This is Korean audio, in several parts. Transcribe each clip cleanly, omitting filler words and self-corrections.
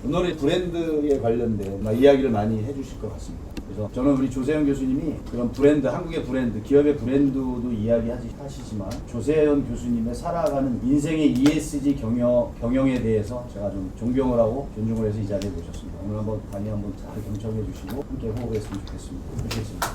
오늘의 브랜드에 관련된 이야기를 많이 해주실 것 같습니다. 그래서 저는 우리 조세현 교수님이 그런 브랜드, 한국의 브랜드, 기업의 브랜드도 이야기하시지만 조세현 교수님의 살아가는 인생의 ESG 경영에 대해서 제가 좀 존경을 하고 존중을 해서 이 자리에 모셨습니다. 오늘 한번 많이 한번 잘 경청해 주시고 함께 호흡했으면 좋겠습니다. 모시겠습니다.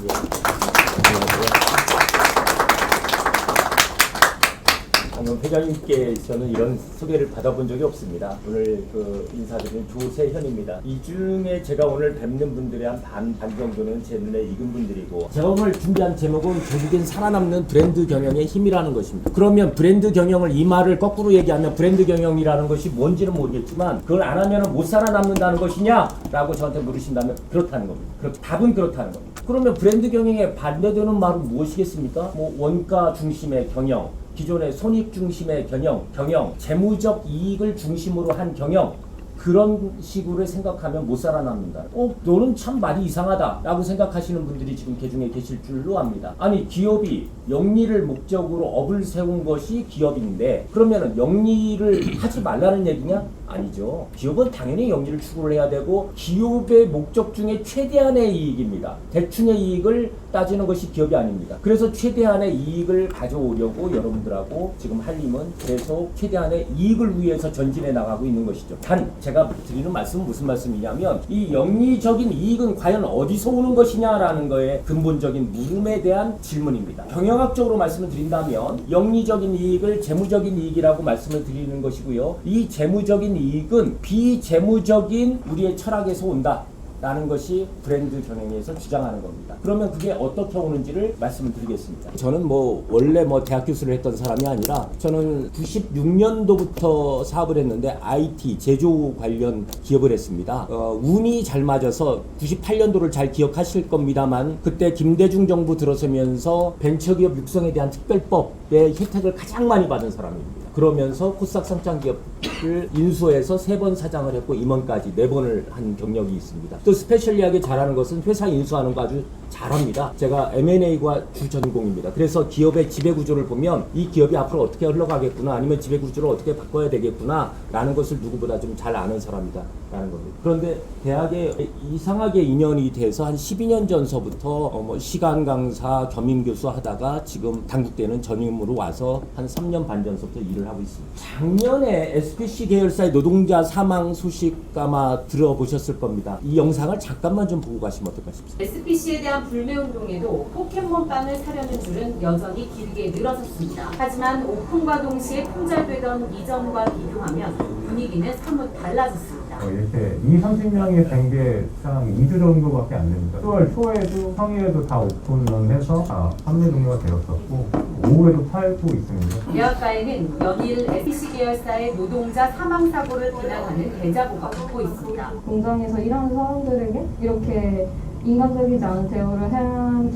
방금 회장님께 저는 이런 소개를 받아본 적이 없습니다. 오늘 인사드리는 조세현입니다. 이 중에 제가 오늘 뵙는 분들의 한 반 정도는 제 눈에 익은 분들이고, 제가 오늘 준비한 제목은 결국엔 살아남는 브랜드 경영의 힘이라는 것입니다. 그러면 브랜드 경영을, 이 말을 거꾸로 얘기하면 브랜드 경영이라는 것이 뭔지는 모르겠지만 그걸 안 하면 못 살아남는다는 것이냐? 라고 저한테 물으신다면 그렇다는 겁니다. 답은 그렇다는 겁니다. 그러면 브랜드 경영에 반대되는 말은 무엇이겠습니까? 원가 중심의 경영, 기존의 손익 중심의 경영, 재무적 이익을 중심으로 한 경영, 그런 식으로 생각하면 못 살아남는다. 너는 참 말이 이상하다 라고 생각하시는 분들이 지금 개중에 계실 줄로 압니다. 아니, 기업이 영리를 목적으로 업을 세운 것이 기업인데 그러면은 영리를 하지 말라는 얘기냐? 아니죠. 기업은 당연히 영리를 추구를 해야 되고 기업의 목적 중에 최대한의 이익입니다. 대충의 이익을 따지는 것이 기업이 아닙니다. 그래서 최대한의 이익을 가져오려고 여러분들하고 지금 한림은 계속 최대한의 이익을 위해서 전진해 나가고 있는 것이죠. 단 제가 드리는 말씀은 무슨 말씀이냐면 이 영리적인 이익은 과연 어디서 오는 것이냐라는 거에 근본적인 물음에 대한 질문입니다. 경영학적으로 말씀을 드린다면 영리적인 이익을 재무적인 이익이라고 말씀을 드리는 것이고요. 이 재무적인 이익은 비재무적인 우리의 철학에서 온다 라는 것이 브랜드 경영에서 주장하는 겁니다. 그러면 그게 어떻게 오는지를 말씀을 드리겠습니다. 저는 원래 대학 교수를 했던 사람이 아니라 저는 96년도부터 사업을 했는데 IT, 제조 관련 기업을 했습니다. 운이 잘 맞아서 98년도를 잘 기억하실 겁니다만 그때 김대중 정부 들어서면서 벤처기업 육성에 대한 특별법의 혜택을 가장 많이 받은 사람입니다. 그러면서 코스닥 상장기업을 인수해서 3번 사장을 했고 임원까지 4번을 한 경력이 있습니다. 또 스페셜리하게 잘하는 것은 회사 인수하는 거 아주 잘합니다. 제가 M&A가 주 전공입니다. 그래서 기업의 지배구조를 보면 이 기업이 앞으로 어떻게 흘러가겠구나, 아니면 지배구조를 어떻게 바꿔야 되겠구나 라는 것을 누구보다 좀 잘 아는 사람이다 라는 겁니다. 그런데 대학에 이상하게 인연이 돼서 한 12년 전서부터 시간 강사, 겸임교수 하다가 지금 단국대는 전임으로 와서 한 3년 반 전서부터 일을 하고 있습니다. 작년에 SPC 계열사의 노동자 사망 소식 아마 들어보셨을 겁니다. 이 영상을 잠깐만 좀 보고 가시면 어떨까 싶습니다. SPC에 대한 불매운동에도 포켓몬빵을 사려는 줄은 여전히 길게 늘어섰습니다. 하지만 오픈과 동시에 품절되던 이전과 비교하면 분위기는 사뭇 달라졌습니다. 이렇게 20-30명이 된 게 한 2주 정도밖에 안 됩니다. 10월 초에도 평일에도 다 오픈을 해서 판매 종료가 되었었고 오후에도 팔고 있습니다. 대학가에는 연일 SPC 계열사의 노동자 사망 사고를 비난하는 대자보가 붙고 있습니다. 공장에서 일하는 사람들에게 이렇게 인간적이지 않은 대우를 한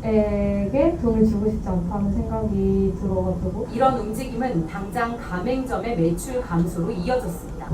기업에게 돈을 주고 싶지 않다는 생각이 들어가지고 이런 움직임은 당장 가맹점의 매출 감소로 이어졌습니다.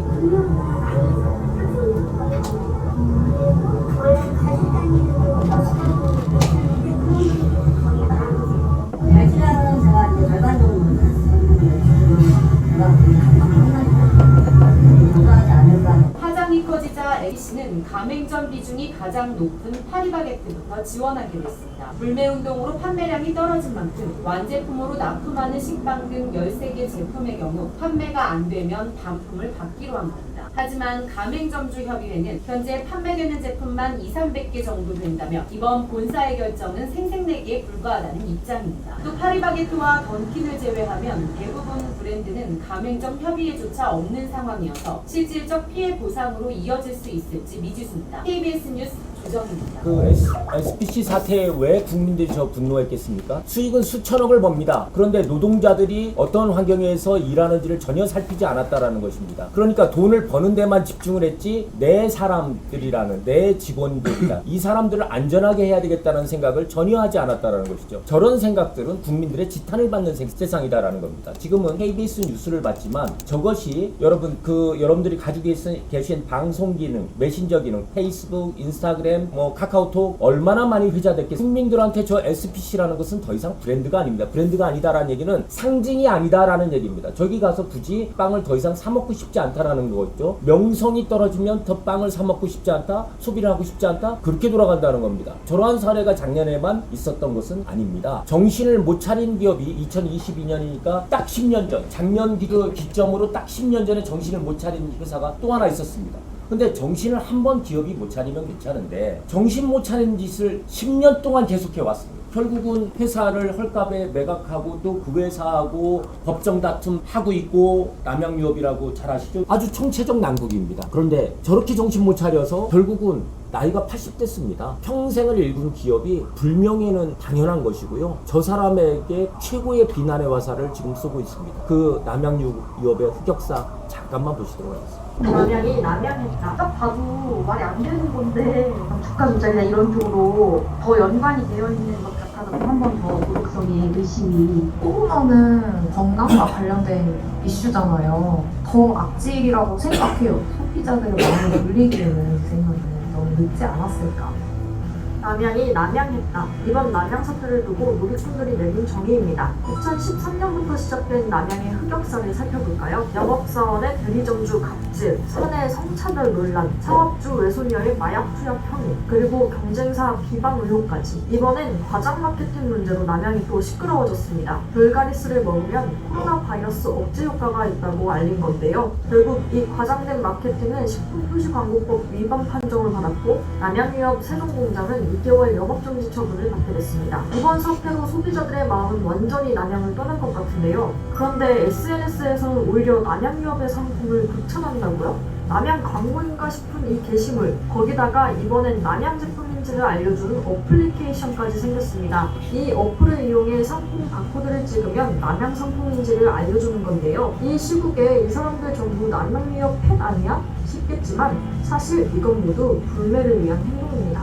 파장이 커지자 SPC는 가맹점 비중이 가장 높은 파리바게뜨부터 지원하기로 했습니다. 불매운동으로 판매량이 떨어진 만큼 완제품으로 납품하는 식빵 등 13개 제품의 경우 판매가 안 되면 반품을 받기로 한 겁니다. 하지만 가맹점주 협의회는 현재 판매되는 제품만 200~300개 정도 된다며 이번 본사의 결정은 생색내기에 불과하다는 입장입니다. 또 파리바게뜨와 던킨을 제외하면 대부분 브랜드는 가맹점 협의회조차 없는 상황이어서 실질적 피해 보상으로 이어질 수 있을지 미지수입니다. KBS 뉴스 조정입니다. SPC 사태에 왜 국민들이 저 분노했겠습니까? 수익은 수천억을 법니다. 그런데 노동자들이 어떤 환경에서 일하는지를 전혀 살피지 않았다라는 것입니다. 그러니까 돈을 버는 데만 집중을 했지 내 사람들이라는, 내 직원들이라 이 사람들을 안전하게 해야 되겠다는 생각을 전혀 하지 않았다라는 것이죠. 저런 생각들은 국민들의 지탄을 받는 세상이다라는 겁니다. 지금은 KBS 뉴스를 봤지만 저것이 여러분들이 가지고 계신 방송 기능, 메신저 기능, 페이스북, 인스타그램 인스타그램, 뭐 카카오톡 얼마나 많이 회자됐겠어요. 국민들한테 저 SPC라는 것은 더 이상 브랜드가 아닙니다. 브랜드가 아니다라는 얘기는 상징이 아니다라는 얘기입니다. 저기 가서 굳이 빵을 더 이상 사 먹고 싶지 않다라는 거죠. 명성이 떨어지면 더 빵을 사 먹고 싶지 않다, 소비를 하고 싶지 않다, 그렇게 돌아간다는 겁니다. 저러한 사례가 작년에만 있었던 것은 아닙니다. 정신을 못 차린 기업이 2022년이니까 딱 10년 전, 작년 기점으로 딱 10년 전에 정신을 못 차린 회사가 또 하나 있었습니다. 근데 정신을 한 번 기업이 못 차리면 괜찮은데 정신 못 차린 짓을 10년 동안 계속해 왔습니다. 결국은 회사를 헐값에 매각하고 또 그 회사하고 법정 다툼 하고 있고 남양유업이라고 잘 아시죠? 아주 총체적 난국입니다. 그런데 저렇게 정신 못 차려서 결국은 나이가 80대입니다. 평생을 일군 기업이 불명예는 당연한 것이고요. 저 사람에게 최고의 비난의 화살을 지금 쏘고 있습니다. 그 남양유업의 흑역사 잠깐만 보시도록 하겠습니다. 남양이 남양했다. 딱 봐도 말이 안 되는 건데 주가 조작이나 이런 쪽으로 더 연관이 되어 있는 것 같아서 한 번 더 도덕성의 의심이. 코로나는 건강과 관련된 이슈잖아요. 더 악질이라고 생각해요. 소비자들의 마음을 돌리기에는 제 생각은 너무 늦지 않았을까. 남양이 남양했다. 이번 남양 사태를 두고 누리꾼들이 내린 정의입니다. 2013년부터 시작된 남양의 흑역사를 살펴볼까요? 영업사원의 대리점주 갑질, 사내 성차별 논란, 사업주 외손녀의 마약 투약 혐의, 그리고 경쟁사 비방 의혹까지. 이번엔 과장 마케팅 문제로 남양이 또 시끄러워졌습니다. 불가리스를 먹으면 코로나 바이러스 억제 효과가 있다고 알린 건데요. 결국 이 과장된 마케팅은 식품표시광고법 위반 판정을 받았고 남양유업 세종공장은 6개월 영업정지 처분을 받게 됐습니다. 이번 사태로 소비자들의 마음은 완전히 남양을 떠난 것 같은데요. 그런데 SNS에서는 오히려 남양유업의 상품을 극찬한다고요? 남양 광고인가 싶은 이 게시물, 거기다가 이번엔 남양 제품인지를 알려주는 어플리케이션까지 생겼습니다. 이 어플을 이용해 상품 바코드를 찍으면 남양 상품인지를 알려주는 건데요. 이 시국에 이 사람들 전부 남양유업 팬 아니야? 싶겠지만 사실 이건 모두 불매를 위한 행동입니다.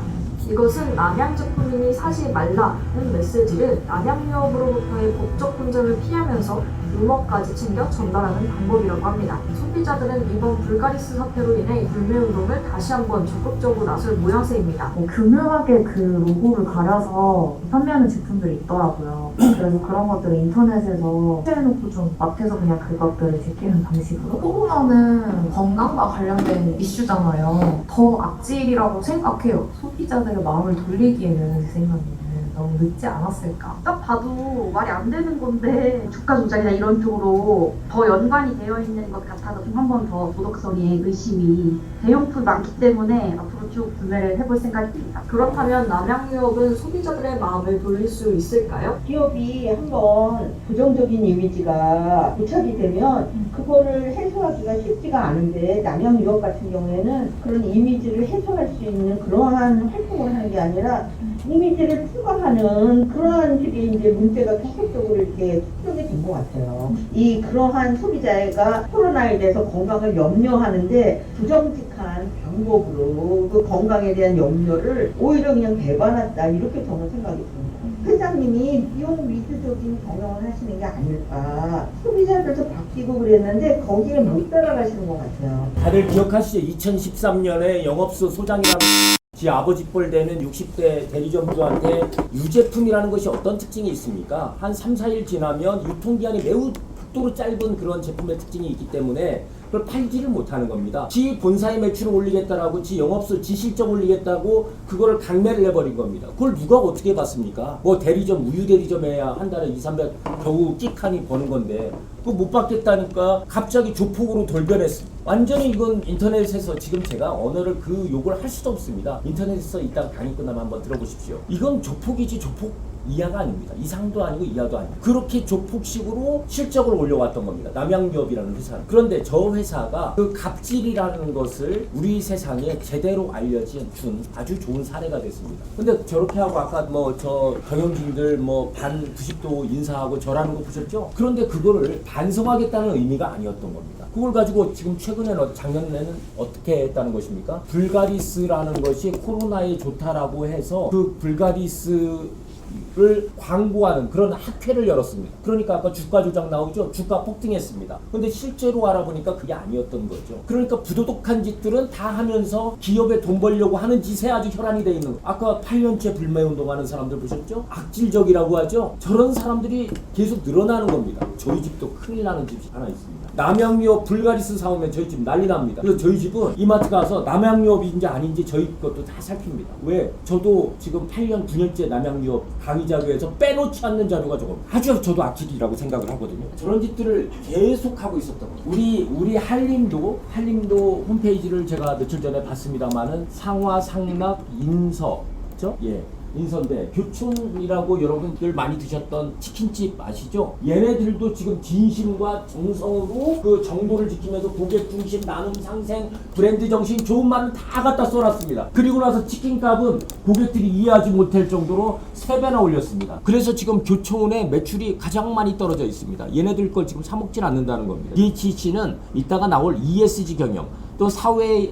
이것은 남양 제품이니 사지 말라는 메시지를 남양유업으로부터의 법적 분쟁을 피하면서 유머까지 챙겨 전달하는 방법이라고 합니다. 소비자들은 이번 불가리스 사태로 인해 불매운동을 다시 한번 적극적으로 나설 모양새입니다. 교묘하게 그 로고를 가려서 판매하는 제품들이 있더라고요. 그래서 그런 것들을 인터넷에서 해놓고 좀 마트에서 그냥 그것들을 제끼는 방식으로. 코로나는 건강과 관련된 이슈잖아요. 더 악질이라고 생각해요. 소비자들의 마음을 돌리기에는 제 생각에는 너무 늦지 않았을까. 딱 봐도 말이 안 되는 건데 주가 조작이나 이런 쪽으로 더 연관이 되어 있는 것 같아서 한 번 더 도덕성의 의심이. 대용품 많기 때문에 앞으로 쭉 구매를 해볼 생각입니다. 그렇다면 남양유업은 소비자들의 마음을 돌릴 수 있을까요? 기업이 한번 부정적인 이미지가 고착이 되면 그거를 해소하기가 쉽지가 않은데 남양유업 같은 경우에는 그런 이미지를 해소할 수 있는 그러한 활동을 하는 게 아니라 이미지를 추가하는 그러한 식의 이제 문제가 계속적으로 이렇게 축적이 된 것 같아요. 이 그러한 소비자가 코로나에 대해서 건강을 염려하는데 부정직한 방법으로 그 건강에 대한 염려를 오히려 그냥 배반했다, 이렇게 저는 생각이 듭니다. 회장님이 비용 위주적인 경영을 하시는 게 아닐까. 소비자들도 바뀌고 그랬는데 거기에 못 따라가시는 것 같아요. 다들 기억하시죠? 2013년에 영업소 소장이라고 지 아버지 뻘 되는 60대 대리점주한테 유제품이라는 것이 어떤 특징이 있습니까? 한 3, 4일 지나면 유통기한이 매우 극도로 짧은 그런 제품의 특징이 있기 때문에 그걸 팔지를 못하는 겁니다. 지 본사의 매출을 올리겠다라고, 지 영업소 지 실적 올리겠다고 그거를 강매를 해버린 겁니다. 그걸 누가 어떻게 봤습니까? 뭐 대리점, 우유 대리점에야 한 달에 2, 300 겨우 끼칸이 버는 건데 그거 못 받겠다니까 갑자기 조폭으로 돌변했습니다. 완전히 이건 인터넷에서 지금 제가 언어를 그 욕을 할 수도 없습니다. 인터넷에서 이따가 강의 끝나면 한번 들어보십시오. 이건 조폭이지 조폭 이하가 아닙니다. 이상도 아니고 이하도 아니고 그렇게 조폭식으로 실적을 올려왔던 겁니다. 남양유업이라는 회사는. 그런데 저 회사가 그 갑질이라는 것을 우리 세상에 제대로 알려준 아주 좋은 사례가 됐습니다. 근데 저렇게 하고 아까 뭐 저 경영진들 뭐 반 90도 인사하고 저라는 거 보셨죠? 그런데 그거를 반성하겠다는 의미가 아니었던 겁니다. 그걸 가지고 지금 최근에는 작년에는 어떻게 했다는 것입니까? 불가리스라는 것이 코로나에 좋다라고 해서 그 불가리스 를 광고하는 그런 학회를 열었습니다. 그러니까 아까 주가 조작 나오죠? 주가 폭등했습니다. 근데 실제로 알아보니까 그게 아니었던 거죠. 그러니까 부도덕한 짓들은 다 하면서 기업에 돈 벌려고 하는 짓에 아주 혈안이 돼 있는 거. 아까 8년째 불매운동하는 사람들 보셨죠? 악질적이라고 하죠? 저런 사람들이 계속 늘어나는 겁니다. 저희 집도 큰일 나는 집이 하나 있습니다. 남양유업 불가리스 사오면 저희 집 난리 납니다. 그래서 저희 집은 이마트 가서 남양유업인지 아닌지 저희 것도 다 살핍니다. 왜? 저도 지금 8년, 9년째 남양유업 강의 자료에서 빼놓지 않는 자료가 조금 아주 저도 악질이라고 생각을 하거든요. 저런 짓들을 계속 하고 있었던 거예요. 우리 한림도 홈페이지를 제가 며칠 전에 봤습니다만은 상화 상락 인서, 그죠? 예. 인선데 교촌이라고 여러분들 많이 드셨던 치킨집 아시죠? 얘네들도 지금 진심과 정성으로 그 정도를 지키면서 고객 중심, 나눔 상생, 브랜드 정신 좋은 말은 다 갖다 써놨습니다. 그리고 나서 치킨값은 고객들이 이해하지 못할 정도로 3배나 올렸습니다. 그래서 지금 교촌의 매출이 가장 많이 떨어져 있습니다. 얘네들 걸 지금 사 먹질 않는다는 겁니다. DHC는 이따가 나올 ESG 경영, 또 사회에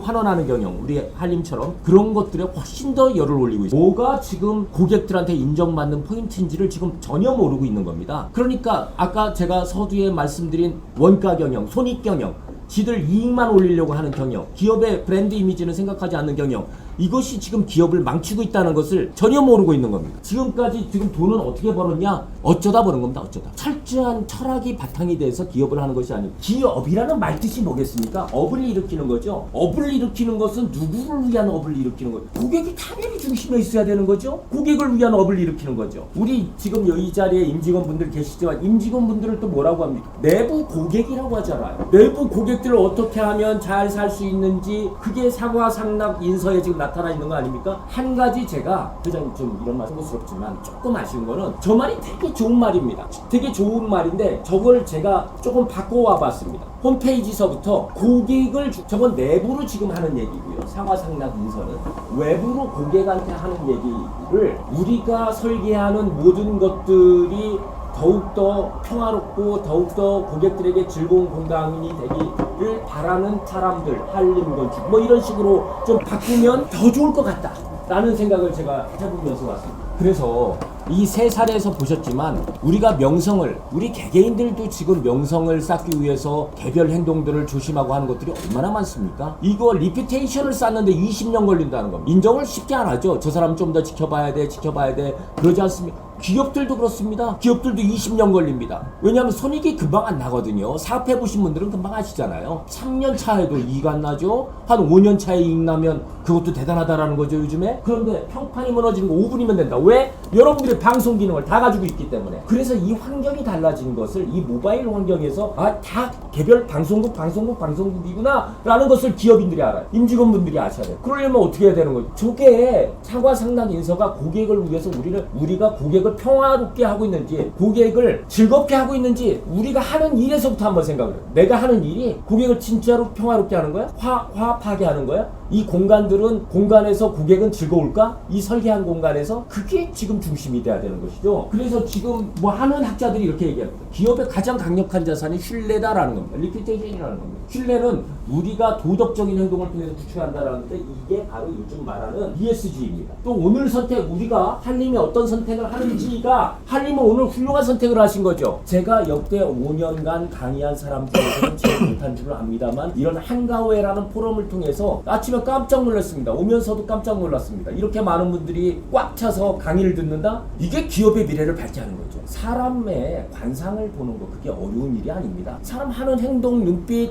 환원하는 경영, 우리 한림처럼 그런 것들에 훨씬 더 열을 올리고 있습니다. 뭐가 지금 고객들한테 인정받는 포인트인지를 지금 전혀 모르고 있는 겁니다. 그러니까 아까 제가 서두에 말씀드린 원가 경영, 손익 경영, 지들 이익만 올리려고 하는 경영, 기업의 브랜드 이미지는 생각하지 않는 경영, 이것이 지금 기업을 망치고 있다는 것을 전혀 모르고 있는 겁니다. 지금까지 지금 돈은 어떻게 벌었냐? 어쩌다 버는 겁니다. 어쩌다. 철저한 철학이 바탕이 돼서 기업을 하는 것이 아니고, 기업이라는 말 뜻이 뭐겠습니까? 업을 일으키는 거죠. 업을 일으키는 것은 누구를 위한 업을 일으키는 거죠? 고객이 당연히 중심에 있어야 되는 거죠. 고객을 위한 업을 일으키는 거죠. 우리 지금 이 자리에 임직원분들 계시지만 임직원분들을 또 뭐라고 합니까? 내부 고객이라고 하잖아요. 내부 고객들을 어떻게 하면 잘 살 수 있는지, 그게 상화 상락 인서에 지금 나타나 있는 거 아닙니까? 한 가지 제가 회장님 좀 이런 말 송구스럽지만 조금 아쉬운 거는, 저 말이 되게 좋은 말입니다. 되게 좋은 말인데 저걸 제가 조금 바꿔와 봤습니다. 홈페이지서부터 고객을 저건 내부로 지금 하는 얘기고요. 상하상락 인서는 외부로 고객한테 하는 얘기를, 우리가 설계하는 모든 것들이 더욱더 평화롭고 더욱더 고객들에게 즐거운 공간이 되기를 바라는 사람들, 한림건축 뭐 이런 식으로 좀 바꾸면 더 좋을 것 같다 라는 생각을 제가 해보면서 왔습니다. 그래서 이 3사례에서 보셨지만 우리가 명성을, 우리 개개인들도 지금 명성을 쌓기 위해서 개별 행동들을 조심하고 하는 것들이 얼마나 많습니까? 이거 리퓨테이션을 쌓는데 20년 걸린다는 겁니다. 인정을 쉽게 안 하죠. 저 사람 좀 더 지켜봐야 돼 그러지 않습니까? 기업들도 그렇습니다. 기업들도 20년 걸립니다. 왜냐하면 손익이 금방 안 나거든요. 사업해보신 분들은 금방 아시잖아요. 3년 차에도 이익 안 나죠. 한 5년 차에 이익 나면 그것도 대단하다라는 거죠, 요즘에. 그런데 평판이 무너지는 거 5분이면 된다. 왜? 여러분들이 방송 기능을 다 가지고 있기 때문에. 그래서 이 환경이 달라진 것을 이 모바일 환경에서 다 개별 방송국이구나 라는 것을 기업인들이 알아요. 임직원분들이 아셔야 돼요. 그러려면 어떻게 해야 되는 거죠? 저게 상하상락 인서가 고객을 위해서 우리가 고객을 평화롭게 하고 있는지, 고객을 즐겁게 하고 있는지, 우리가 하는 일에서부터 한번 생각을 해요. 내가 하는 일이 고객을 진짜로 평화롭게 하는 거야? 화합하게 하는 거야? 이 공간에서 고객은 즐거울까? 이 설계한 공간에서? 그게 지금 중심이 돼야 되는 것이죠. 그래서 지금 뭐 하는 학자들이 이렇게 얘기합니다. 기업의 가장 강력한 자산이 신뢰다라는 겁니다. 리퓨테이션이라는 겁니다. 신뢰는 우리가 도덕적인 행동을 통해서 구축한다라는데, 이게 바로 요즘 말하는 ESG입니다. 또 오늘 선택, 우리가 한림이 어떤 선택을 하는지가, 한림은 오늘 훌륭한 선택을 하신 거죠. 제가 역대 5년간 강의한 사람 중에서는 제일 못한 줄을 압니다만, 이런 한가회라는 포럼을 통해서 아침에 깜짝 놀랐습니다. 오면서도 깜짝 놀랐습니다. 이렇게 많은 분들이 꽉 차서 강의를 듣는다? 이게 기업의 미래를 밝히는 거죠. 사람의 관상을 보는 거, 그게 어려운 일이 아닙니다. 사람 하는 행동, 눈빛,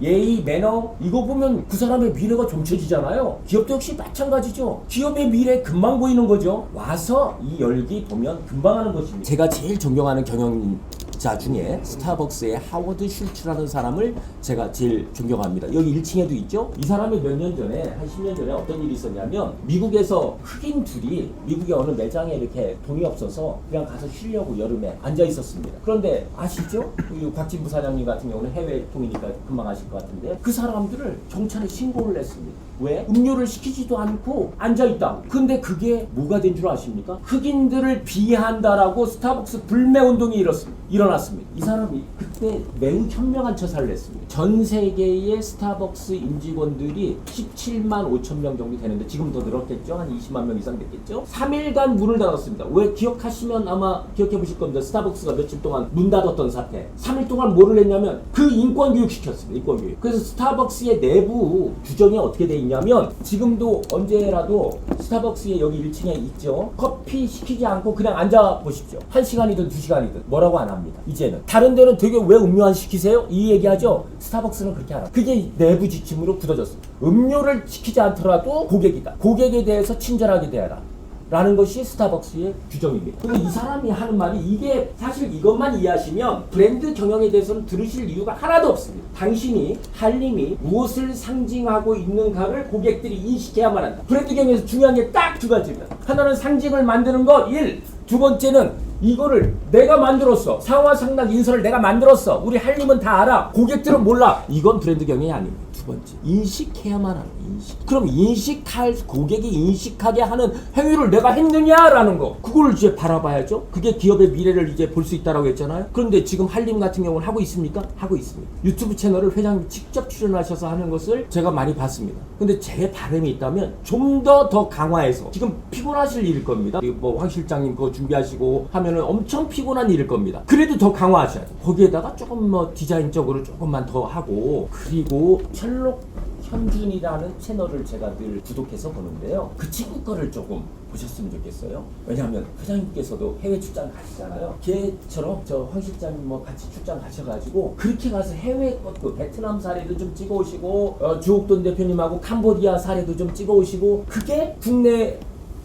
예의, 매너, 이거 보면 그 사람의 미래가 점쳐지잖아요. 기업도 역시 마찬가지죠. 기업의 미래 금방 보이는 거죠. 와서 이 열기 보면 금방 하는 것입니다. 제가 제일 존경하는 경영자 중에 스타벅스의 하워드 슐츠라는 사람을 제가 제일 존경합니다. 여기 1층에도 있죠? 이 사람이 몇 년 전에, 한 10년 전에 어떤 일이 있었냐면, 미국에서 흑인 둘이 미국의 어느 매장에 이렇게 돈이 없어서 그냥 가서 쉬려고 여름에 앉아 있었습니다. 그런데 아시죠? 곽진부 사장님 같은 경우는 해외 통이니까 금방 아실 것 같은데, 그 사람들을 경찰에 신고를 했습니다. 왜? 음료를 시키지도 않고 앉아있다. 근데 그게 뭐가 된 줄 아십니까? 흑인들을 비하한다라고 스타벅스 불매운동이 일었습니다. 일어났습니다. 이 사람이 그때 매우 현명한 처사를 냈습니다. 전 세계의 스타벅스 임직원들이 17만 5천 명 정도 되는데 지금 더 늘었겠죠? 한 20만 명 이상 됐겠죠? 3일간 문을 닫았습니다. 왜? 기억하시면 아마 기억해 보실 겁니다. 스타벅스가 며칠 동안 문 닫았던 사태. 3일 동안 뭐를 했냐면 그 인권교육 시켰습니다. 인권교육. 그래서 스타벅스의 내부 규정이 어떻게 돼 있냐면 지금도 언제라도 스타벅스에 여기 1층에 있죠. 커피 시키지 않고 그냥 앉아 보십시오. 1시간이든 2시간이든 뭐라고 안 합니다. 이제는 다른 데는 되게 왜 음료 안 시키세요? 이 얘기하죠. 스타벅스는 그렇게 안 합니다. 그게 내부 지침으로 굳어졌습니다. 음료를 시키지 않더라도 고객이다. 고객에 대해서 친절하게 대하라. 라는 것이 스타벅스의 규정입니다. 근데 이 사람이 하는 말이 이게 사실 이것만 이해하시면 브랜드 경영에 대해서는 들으실 이유가 하나도 없습니다. 당신이 한림이 무엇을 상징하고 있는가를 고객들이 인식해야만 한다. 브랜드 경영에서 중요한 게 딱 두 가지입니다. 하나는 상징을 만드는 것 1. 두 번째는 이거를 내가 만들었어. 상하상락 인설을 내가 만들었어. 우리 한림은 다 알아. 고객들은 몰라. 이건 브랜드 경영이 아닙니다. 두 번째, 인식해야만 하는 인식. 그럼 고객이 인식하게 하는 행위를 내가 했느냐라는 거. 그걸 이제 바라봐야죠. 그게 기업의 미래를 이제 볼 수 있다라고 했잖아요. 그런데 지금 한림 같은 경우는 하고 있습니까? 하고 있습니다. 유튜브 채널을 회장님 직접 출연하셔서 하는 것을 제가 많이 봤습니다. 근데 제 바람이 있다면 좀 더 강화해서 지금 피곤하실 일일 겁니다. 뭐 황 실장님 그거 준비하시고 하면은 엄청 피곤한 일일 겁니다. 그래도 더 강화하셔야 돼요. 거기에다가 조금 뭐 디자인적으로 조금만 더 하고 그리고 셜록 현준이라는 채널을 제가 늘 구독해서 보는데요. 그 친구 거를 조금 보셨으면 좋겠어요. 왜냐하면 회장님께서도 해외 출장 가시잖아요. 걔처럼 저 황 실장님 뭐 같이 출장 가셔가지고 그렇게 가서 해외 것도 베트남 사례도 좀 찍어오시고 주옥돈 대표님하고 캄보디아 사례도 좀 찍어오시고 그게 국내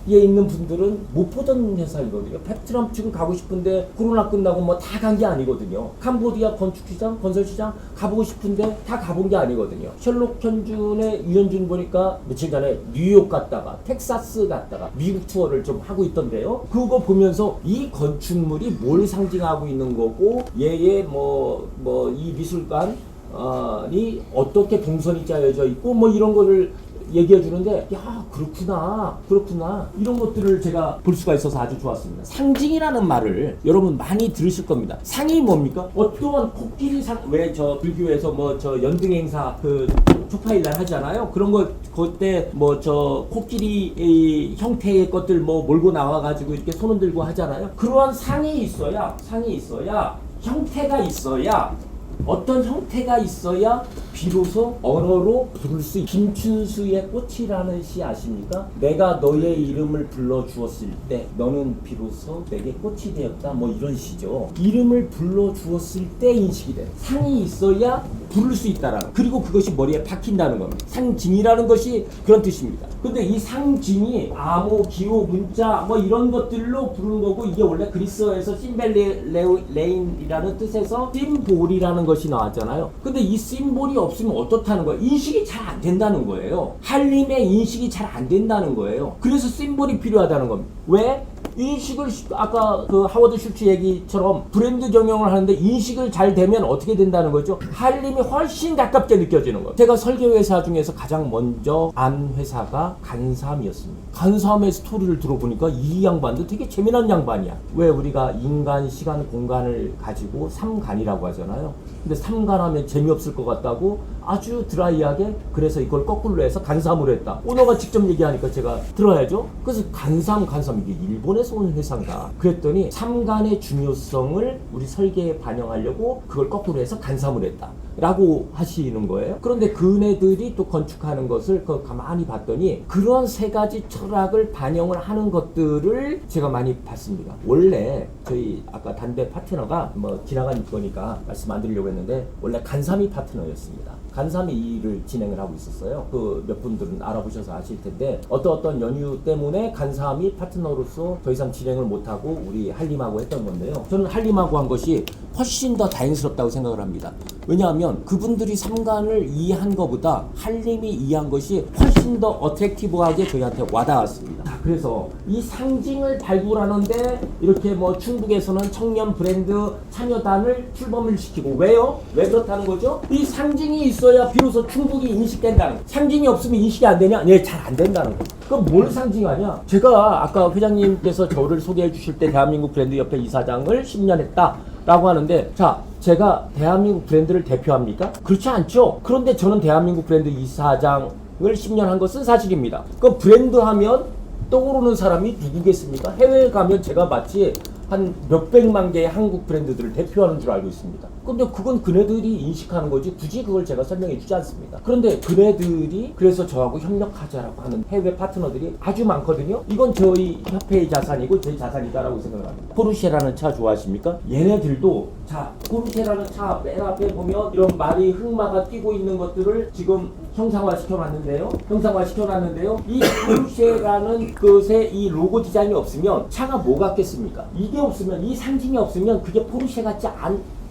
에 있는 분들은 못 보던 회사이거든요. 베트남 지금 가고 싶은데 코로나 끝나고 뭐 다 간 게 아니거든요. 캄보디아 건축시장, 건설시장 가보고 싶은데 다 가본 게 아니거든요. 셜록 현준의 유현준 보니까 며칠 전에 뉴욕 갔다가 텍사스 갔다가 미국 투어를 좀 하고 있던데요. 그거 보면서 이 건축물이 뭘 상징하고 있는 거고 얘의 이 미술관이 어떻게 동선이 짜여져 있고 뭐 이런 거를 얘기해 주는데 야 그렇구나 이런 것들을 제가 볼 수가 있어서 아주 좋았습니다. 상징이라는 말을 여러분 많이 들으실 겁니다. 상이 뭡니까? 어떠한 코끼리 상 왜 저 불교에서 뭐 저 연등 행사 그 초파일날 하잖아요. 그런 거 그때 뭐 저 코끼리 형태의 것들 뭐 몰고 나와 가지고 이렇게 손을 들고 하잖아요. 그러한 상이 있어야 형태가 있어야 어떤 형태가 있어야 비로소 언어로 부를 수 있다. 김춘수의 꽃이라는 시 아십니까? 내가 너의 이름을 불러주었을 때 너는 비로소 내게 꽃이 되었다. 뭐 이런 시죠. 이름을 불러주었을 때 인식이 돼. 상이 있어야 부를 수 있다라는. 그리고 그것이 머리에 박힌다는 겁니다. 상징이라는 것이 그런 뜻입니다. 근데 이 상징이 암호, 기호, 문자 뭐 이런 것들로 부르는 거고 이게 원래 그리스어에서 심벨레인이라는 뜻에서 심볼이라는 것이 나왔잖아요. 근데 이 심볼이 없으면 어떻다는 거예요? 인식이 잘 안 된다는 거예요. 한림의 인식이 잘 안 된다는 거예요. 그래서 심볼이 필요하다는 겁니다. 왜? 인식을 아까 그 하워드 슐츠 얘기처럼 브랜드 경영을 하는데 인식을 잘 되면 어떻게 된다는 거죠? 한림이 훨씬 가깝게 느껴지는 거예요. 제가 설계 회사 중에서 가장 먼저 안 회사가 간삼이었습니다. 간삼의 스토리를 들어보니까 이 양반도 되게 재미난 양반이야. 왜 우리가 인간, 시간, 공간을 가지고 삼간이라고 하잖아요. 근데 삼간하면 재미없을 것 같다고 아주 드라이하게 그래서 이걸 거꾸로 해서 간삼으로 했다. 오너가 직접 얘기하니까 제가 들어야죠. 그래서 간삼 이게 일본에서 온 회사인가 그랬더니 삼간의 중요성을 우리 설계에 반영하려고 그걸 거꾸로 해서 간삼으로 했다 라고 하시는 거예요. 그런데 그네들이 또 건축하는 것을 가만히 봤더니 그런 세 가지 철학을 반영을 하는 것들을 제가 많이 봤습니다. 원래 저희 아까 단대 파트너가 뭐 지나간 거니까 말씀 안 드리려고 했는데 원래 간삼이 파트너였습니다. 간삼이 이 일을 진행을 하고 있었어요. 그 몇 분들은 알아보셔서 아실 텐데 어떤 연유 때문에 간삼이 파트너로서 더 이상 진행을 못하고 우리 한림하고 했던 건데요. 저는 한림하고 한 것이 훨씬 더 다행스럽다고 생각을 합니다. 왜냐하면 그분들이 삼간을 이해한 것보다 한림이 이해한 것이 훨씬 더 어트랙티브하게 저희한테 와닿았습니다. 그래서 이 상징을 발굴하는데 이렇게 뭐 충북에서는 청년 브랜드 참여단을 출범을 시키고 왜요? 왜 그렇다는 거죠? 이 상징이 있어야 비로소 충북이 인식된다는 거예요. 상징이 없으면 인식이 안 되냐? 네, 잘 안 된다는 거예요. 그럼 뭘 상징하냐? 제가 아까 회장님께서 저를 소개해 주실 때 대한민국 브랜드 협회 이사장을 10년 했다 라고 하는데, 자, 제가 대한민국 브랜드를 대표합니까? 그렇지 않죠. 그런데 저는 대한민국 브랜드 이사장을 10년 한 것은 사실입니다. 그럼 브랜드 하면 떠오르는 사람이 누구겠습니까? 해외에 가면 제가 마치 한 몇백만 개의 한국 브랜드들을 대표하는 줄 알고 있습니다. 근데 그건 그네들이 인식하는 거지 굳이 그걸 제가 설명해 주지 않습니다. 그런데 그네들이 그래서 저하고 협력하자라고 하는 해외 파트너들이 아주 많거든요. 이건 저희 협회의 자산이고 제 자산이다라고 생각을 합니다. 포르쉐라는 차 좋아하십니까? 얘네들도 자, 포르쉐라는 차 맨 앞에 보면 이런 말이 흑마가 뛰고 있는 것들을 지금 형상화 시켜놨는데요. 이 포르쉐라는 것의 이 로고 디자인이 없으면 차가 뭐 같겠습니까? 이게 없으면, 이 상징이 없으면 그게 포르쉐 같지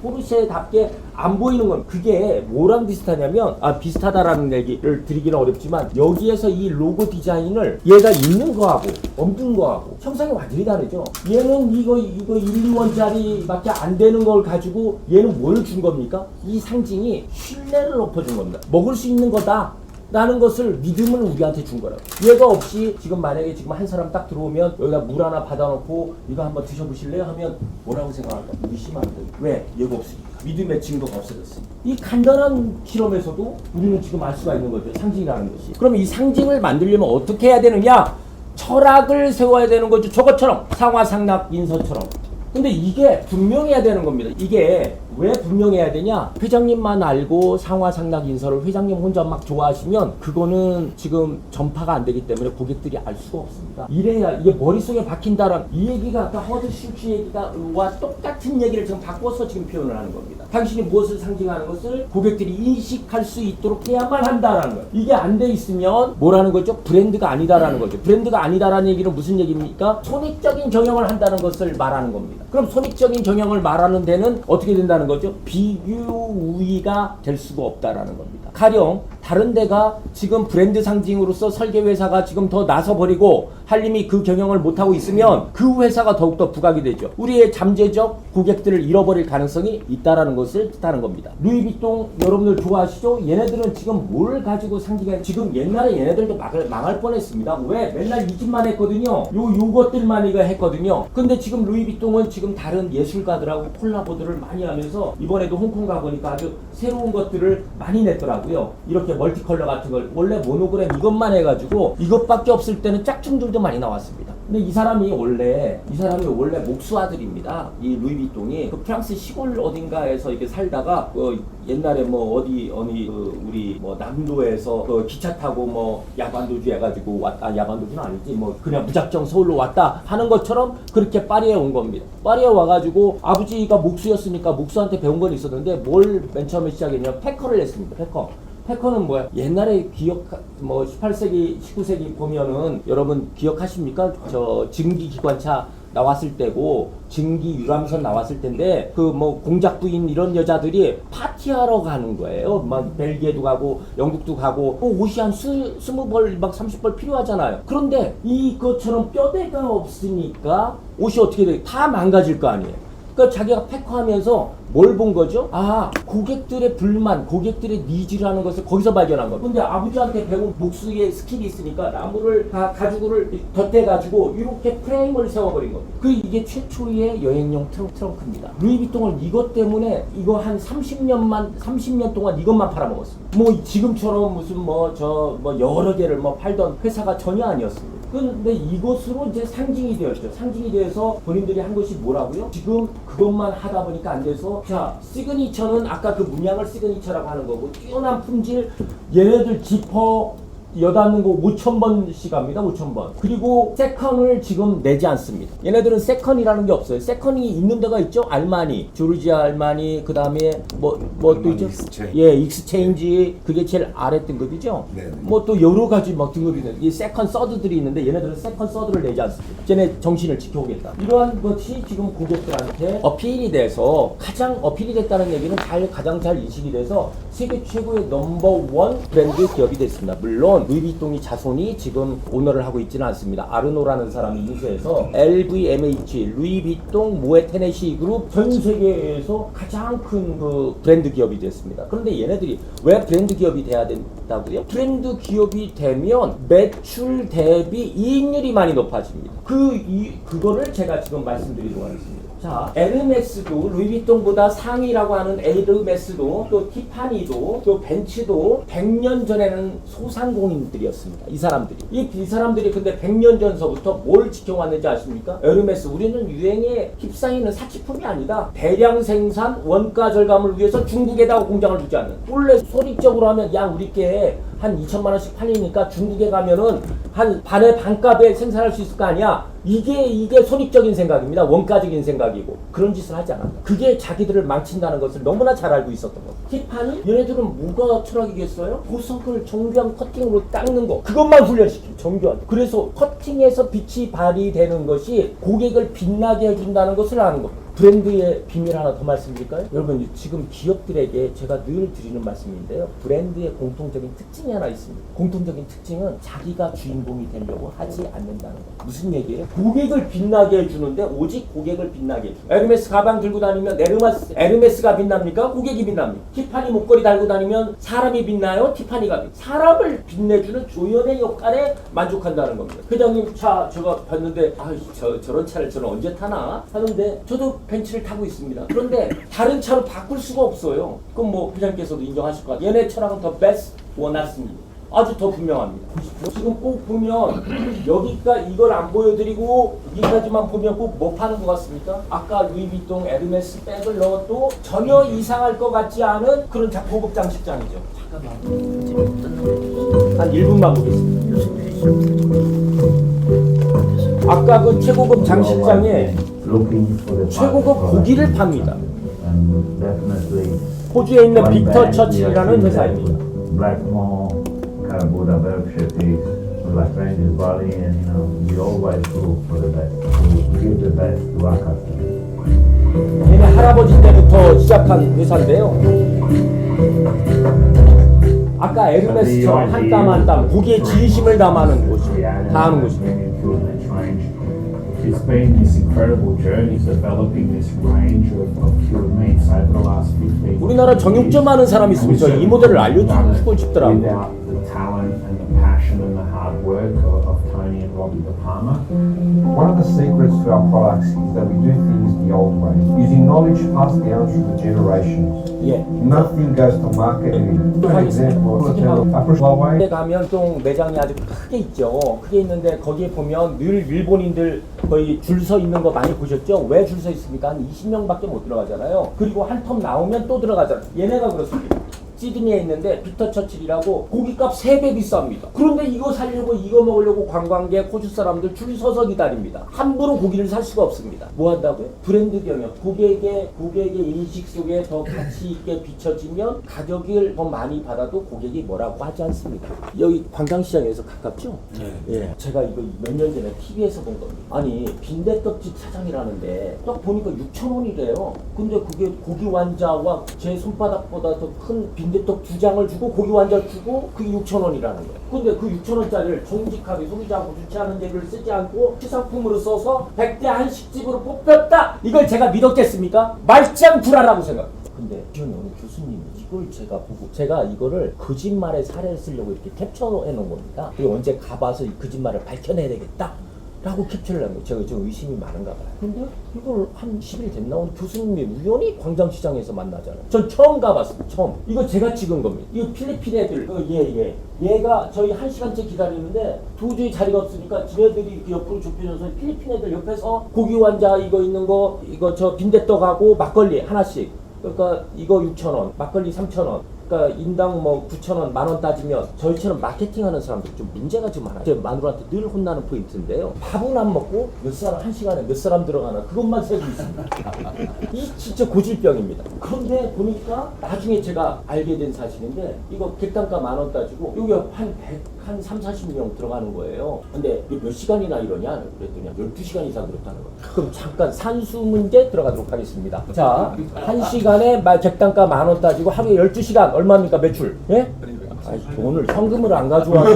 포르쉐답게 안 보이는 건 그게 뭐랑 비슷하냐면, 비슷하다라는 얘기를 드리기는 어렵지만 여기에서 이 로고 디자인을 얘가 있는 거하고 없는 거하고 형상이 완전히 다르죠. 얘는 이거 1, 2원짜리밖에 안 되는 걸 가지고 얘는 뭘 준 겁니까? 이 상징이 신뢰를 높여준 겁니다. 먹을 수 있는 거다 라는 것을 믿음을 우리한테 준 거라고. 얘가 없이 지금 만약에 지금 한 사람 딱 들어오면 여기다 물 하나 받아놓고 이거 한번 드셔보실래요? 하면 뭐라고 생각할까? 의심 안 돼. 왜? 얘가 없으니까. 믿음의 증거가 없어졌으니까. 이 간단한 실험에서도 우리는 지금 알 수가 있는 거죠. 상징이라는 것이. 그럼 이 상징을 만들려면 어떻게 해야 되느냐? 철학을 세워야 되는 거죠. 저것처럼 상화상락 인서처럼. 근데 이게 분명해야 되는 겁니다. 이게 왜 분명해야 되냐? 회장님만 알고 상화상락 인서를 회장님 혼자 막 좋아하시면 그거는 지금 전파가 안 되기 때문에 고객들이 알 수가 없습니다. 이래야 이게 머릿속에 박힌다는 이 얘기가 아까 허드슈츠 얘기와 똑같은 얘기를 지금 바꿔서 지금 표현을 하는 겁니다. 당신이 무엇을 상징하는 것을 고객들이 인식할 수 있도록 해야만 한다라는 거예요. 이게 안 돼 있으면 뭐라는 거죠? 브랜드가 아니다라는 거죠. 브랜드가 아니다라는 얘기는 무슨 얘기입니까? 손익적인 경영을 한다는 것을 말하는 겁니다. 그럼 손익적인 경영을 말하는 데는 어떻게 된다는 거죠? 비교 우위가 될 수가 없다라는 겁니다. 가령 다른 데가 지금 브랜드 상징으로서 설계 회사가 지금 더 나서버리고 한림이 그 경영을 못하고 있으면 그 회사가 더욱더 부각이 되죠. 우리의 잠재적 고객들을 잃어버릴 가능성이 있다라는 것을 뜻하는 겁니다. 루이비통 여러분들 좋아하시죠? 얘네들은 지금 뭘 가지고 상징해? 지금 옛날에 얘네들도 망할 뻔했습니다. 왜? 맨날 이 집만 했거든요. 요것들만 이거 했거든요. 근데 지금 루이비통은 지금 다른 예술가들하고 콜라보들을 많이 하면서 이번에도 홍콩 가보니까 아주 새로운 것들을 많이 냈더라고요. 이렇게 멀티컬러 같은 걸 원래 모노그램 이것만 해가지고 이것밖에 없을 때는 짝퉁들도 많이 나왔습니다. 근데 이 사람이 원래 목수 아들입니다. 이 루이비통이 그 프랑스 시골 어딘가에서 이렇게 살다가 옛날에 우리 남도에서 기차 타고 야간도주 해가지고 왔다. 야간도주는 아니지 그냥 무작정 서울로 왔다 하는 것처럼 그렇게 파리에 온 겁니다. 파리에 와가지고 아버지가 목수였으니까 목수한테 배운 건 있었는데 뭘 맨 처음에 시작했냐면 패커를 했습니다. 패커는 뭐야? 옛날에 18세기, 19세기 보면은 여러분 기억하십니까? 저 증기기관차 나왔을 때고 증기 유람선 나왔을 텐데 공작 부인 이런 여자들이 파티하러 가는 거예요. 막 벨기에도 가고 영국도 가고 옷이 한 20벌 막 30벌 필요하잖아요. 그런데 이것처럼 뼈대가 없으니까 옷이 어떻게 돼? 다 망가질 거 아니에요. 그러니까 자기가 패커하면서 뭘 본 거죠? 고객들의 불만, 고객들의 니즈라는 것을 거기서 발견한 거예요. 근데 아버지한테 배운 목수의 스킬이 있으니까 나무를 가죽을 덧대가지고 이렇게 프레임을 세워버린 겁니다. 이게 최초의 여행용 트렁크입니다. 루이비통을 이것 때문에 이거 한 30년 동안 이것만 팔아먹었습니다. 지금처럼 무슨 여러 개를 팔던 회사가 전혀 아니었습니다. 근데 이것으로 이제 상징이 되었죠. 상징이 돼서 본인들이 한 것이 뭐라고요? 지금 그것만 하다 보니까 안 돼서 자, 시그니처는 아까 그 문양을 시그니처라고 하는 거고 뛰어난 품질 얘네들 지퍼 여닫는 거 5,000번씩 합니다. 5,000번. 그리고 세컨을 지금 내지 않습니다. 얘네들은 세컨이라는 게 없어요. 세컨이 있는 데가 있죠. 알마니, 조르지아 알마니, 그 다음에 또 있죠. 익스체인지 그게 제일 아래 등급이죠. 네. 또 여러 가지 등급이 있는 이 세컨 서드들이 있는데 얘네들은 세컨 서드를 내지 않습니다. 쟤네 정신을 지켜오겠다. 이러한 것이 지금 고객들한테 어필이 돼서 가장 어필이 됐다는 얘기는 가장 잘 인식이 돼서 세계 최고의 넘버 1 브랜드 기업이 됐습니다. 물론 루이비통이 자손이 지금 오너를 하고 있지는 않습니다. 아르노라는 사람이 인수해서 LVMH, 루이비통, 모에 테네시 그룹 전 세계에서 가장 큰 브랜드 기업이 됐습니다. 그런데 얘네들이 왜 브랜드 기업이 돼야 된다고요? 브랜드 기업이 되면 매출 대비 이익률이 많이 높아집니다. 그거를 제가 지금 말씀드리려고 하겠습니다. 자, 에르메스도 루이비통보다 상위라고 하는 에르메스도 또 티파니도 또 벤츠도 100년 전에는 소상공인들이었습니다. 이 사람들이. 이 사람들이 근데 100년 전서부터 뭘 지켜왔는지 아십니까? 에르메스, 우리는 유행에 휩싸이는 사치품이 아니다. 대량 생산, 원가 절감을 위해서 중국에다가 공장을 두지 않는. 원래 소립적으로 하면 야 우리께 한 2천만 원씩 팔리니까 중국에 가면은 한 반의 반값에 생산할 수 있을 거 아니야. 이게 손익적인 생각입니다. 원가적인 생각이고 그런 짓을 하지 않았다. 그게 자기들을 망친다는 것을 너무나 잘 알고 있었던 거. 티파니? 얘네들은 뭐가 철학이겠어요? 보석을 정교한 커팅으로 닦는 거. 그것만 훈련시키고 정교하게. 그래서 커팅에서 빛이 발휘되는 것이 고객을 빛나게 해준다는 것을 아는 겁니다. 브랜드의 비밀 하나 더 말씀드릴까요? 여러분 지금 기업들에게 제가 늘 드리는 말씀인데요. 브랜드의 공통적인 특징이 하나 있습니다. 공통적인 특징은 자기가 주인공이 되려고 하지 않는다는 거. 무슨 얘기예요? 고객을 빛나게 해주는데 오직 고객을 빛나게 해줘. 에르메스 가방 들고 다니면 에르메스가 빛납니까? 고객이 빛납니까? 티파니 목걸이 달고 다니면 사람이 빛나요? 티파니가 빛나요? 사람을 빛내주는 조연의 역할에 만족한다는 겁니다. 회장님 차 제가 봤는데 저런 차를 저는 언제 타나 하는데 저도 벤츠를 타고 있습니다. 그런데 다른 차로 바꿀 수가 없어요. 그럼 뭐 회장님께서도 인정하실 것 같아요. 얘네 차량은 더 베스트 원하십니다. 아주 더 분명합니다. 지금 꼭 보면 여기가 이걸 안 보여드리고 여기까지만 보면 꼭 뭐 파는 것 같습니까? 아까 루이비통 에르메스 백을 넣어도 전혀 이상할 것 같지 않은 그런 고급 장식장이죠. 잠깐만 한 1분만 보겠습니다. 아까 그 최고급 장식장에 최고급 고기를 팝니다. 호주에 있는 빅터 처칠이라는 회사입니다. 얘네 할아버지 때부터 시작한 회사인데요. 아까 에르메스처럼 한 땀 한 땀 고기의 진심을 담아하는 곳입니다. It's been this incredible journey developing this range of cured meats over the last 15 years. 우리나라 정육점 하는 사람이 있으면 저 이 모델을 알려주고 싶더라고요. Without the talent and the passion and the hard work of Tony and Robbie De Palma. One of the secrets to our products is that we do things the old way, using knowledge passed down through the generations. 예. Nothing goes to market. For example, 에 가면 또 매장이 아주 크게 있죠. 크게 있는데 거기에 보면 늘 일본인들 거의 줄 서 있는 거 많이 보셨죠? 왜 줄 서 있습니까? 한 20명밖에 못 들어가잖아요. 그리고 한 텀 나오면 또 들어가잖아요. 얘네가 그렇습니다. 시드니에 있는데 빅터 처칠이라고 고깃값 3배 비쌉니다. 그런데 이거 살려고 이거 먹으려고 관광객 호주 사람들 줄 서서 기다립니다. 함부로 고기를 살 수가 없습니다. 뭐 한다고요? 브랜드 경영. 고객의 인식 속에 더 가치 있게 비춰지면 가격을 더 많이 받아도 고객이 뭐라고 하지 않습니다. 여기 관광시장에서 가깝죠? 네. 예. 제가 이거 몇 년 전에 TV에서 본 겁니다. 아니 빈대떡집 사장이라는데 딱 보니까 6,000원이래요. 근데 그게 고기 완자와 제 손바닥보다 더 큰 빈대떡 2장을 주고 고기 완자를 주고 그게 6,000원이라는 거예요. 근데 그 6,000원짜리를 정직하게 소비지 않고 좋지 않은 재료를 쓰지 않고 시상품으로 써서 100대 한식집으로 뽑혔다. 이걸 제가 믿었겠습니까? 말짱불알라고 생각합니다. 근데 오늘 교수님이 이걸 제가 보고 제가 이거를 거짓말의 사례를 쓰려고 이렇게 캡처해 놓은 겁니다. 그리고 언제 가봐서 이 거짓말을 밝혀내야 되겠다. 라고 캡처를 한 거예요. 제가 좀 의심이 많은가 봐요. 근데 이걸 한 10일 됐나? 오늘 교수님이 우연히 광장시장에서 만나잖아요. 전 처음 가봤습니다. 처음. 이거 제가 찍은 겁니다. 이거 필리핀 애들. 얘가 저희 1시간째 기다리는데 도저히 자리가 없으니까 지네들이 그 옆으로 좁혀져서 필리핀 애들 옆에서 고기 완자 이거 있는 거 이거 저 빈대떡하고 막걸리 하나씩. 그러니까 이거 6,000원, 막걸리 3,000원. 그러니까 인당 뭐 9,000원, 만원 따지면 저희처럼 마케팅하는 사람들 좀 문제가 좀 많아요. 제 마누라한테 늘 혼나는 포인트인데요. 밥은 안 먹고 몇 사람 한 시간에 몇 사람 들어가나 그것만 세고 있습니다. 이 진짜 고질병입니다. 그런데 보니까 나중에 제가 알게 된 사실인데 이거 객단가 10,000원 따지고 여기 한 30-40명 들어가는 거예요. 근데 몇 시간이나 이러냐? 그랬더니 12시간 이상 들었다는 거예요. 그럼 잠깐 산수 문제 들어가도록 하겠습니다. 자, 1시간에 객단가 10,000원 따지고 하루에 12시간 얼마입니까 매출? 예? 오늘 현금을 안 가져와서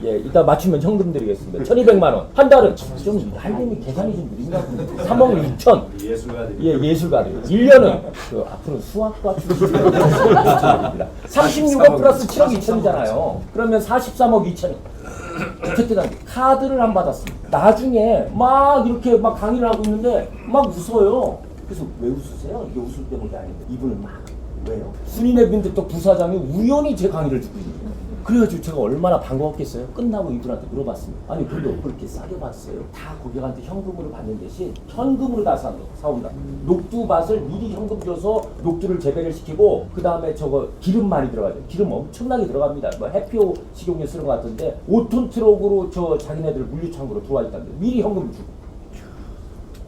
이따 맞추면 현금 드리겠습니다. 1,200만 원. 한 달은 좀 할림이 계산이 좀 느린가 본데 3억 6천. 예술가들. 1년은 앞으로 수학과 출신입니다. 36억 플러스 7억 2천이잖아요. 그러면 43억 2천. 그때 당시 카드를 안 받았습니다. 나중에 막 이렇게 막 강의를 하고 있는데 막 웃어요. 그래서 왜 웃으세요? 이게 웃을 때문이 아닌데 이분은 막 왜요? 순인의 빈대떡 부사장이 우연히 제 강의를 듣고 있는 거예요. 그래가지고 제가 얼마나 반가웠겠어요? 끝나고 이분한테 물어봤습니다. 아니 근데 왜 그렇게 싸게 봤어요? 다 고객한테 현금으로 받는 대신 현금으로 다 사온다. 녹두밭을 미리 현금 줘서 녹두를 재배를 시키고 그 다음에 저거 기름 많이 들어가죠. 기름 엄청나게 들어갑니다. 뭐 해피오 식용유 쓰는 것 같은데 5톤 트럭으로 저 자기네들 물류창고로 들어와 있다는데 미리 현금 주고.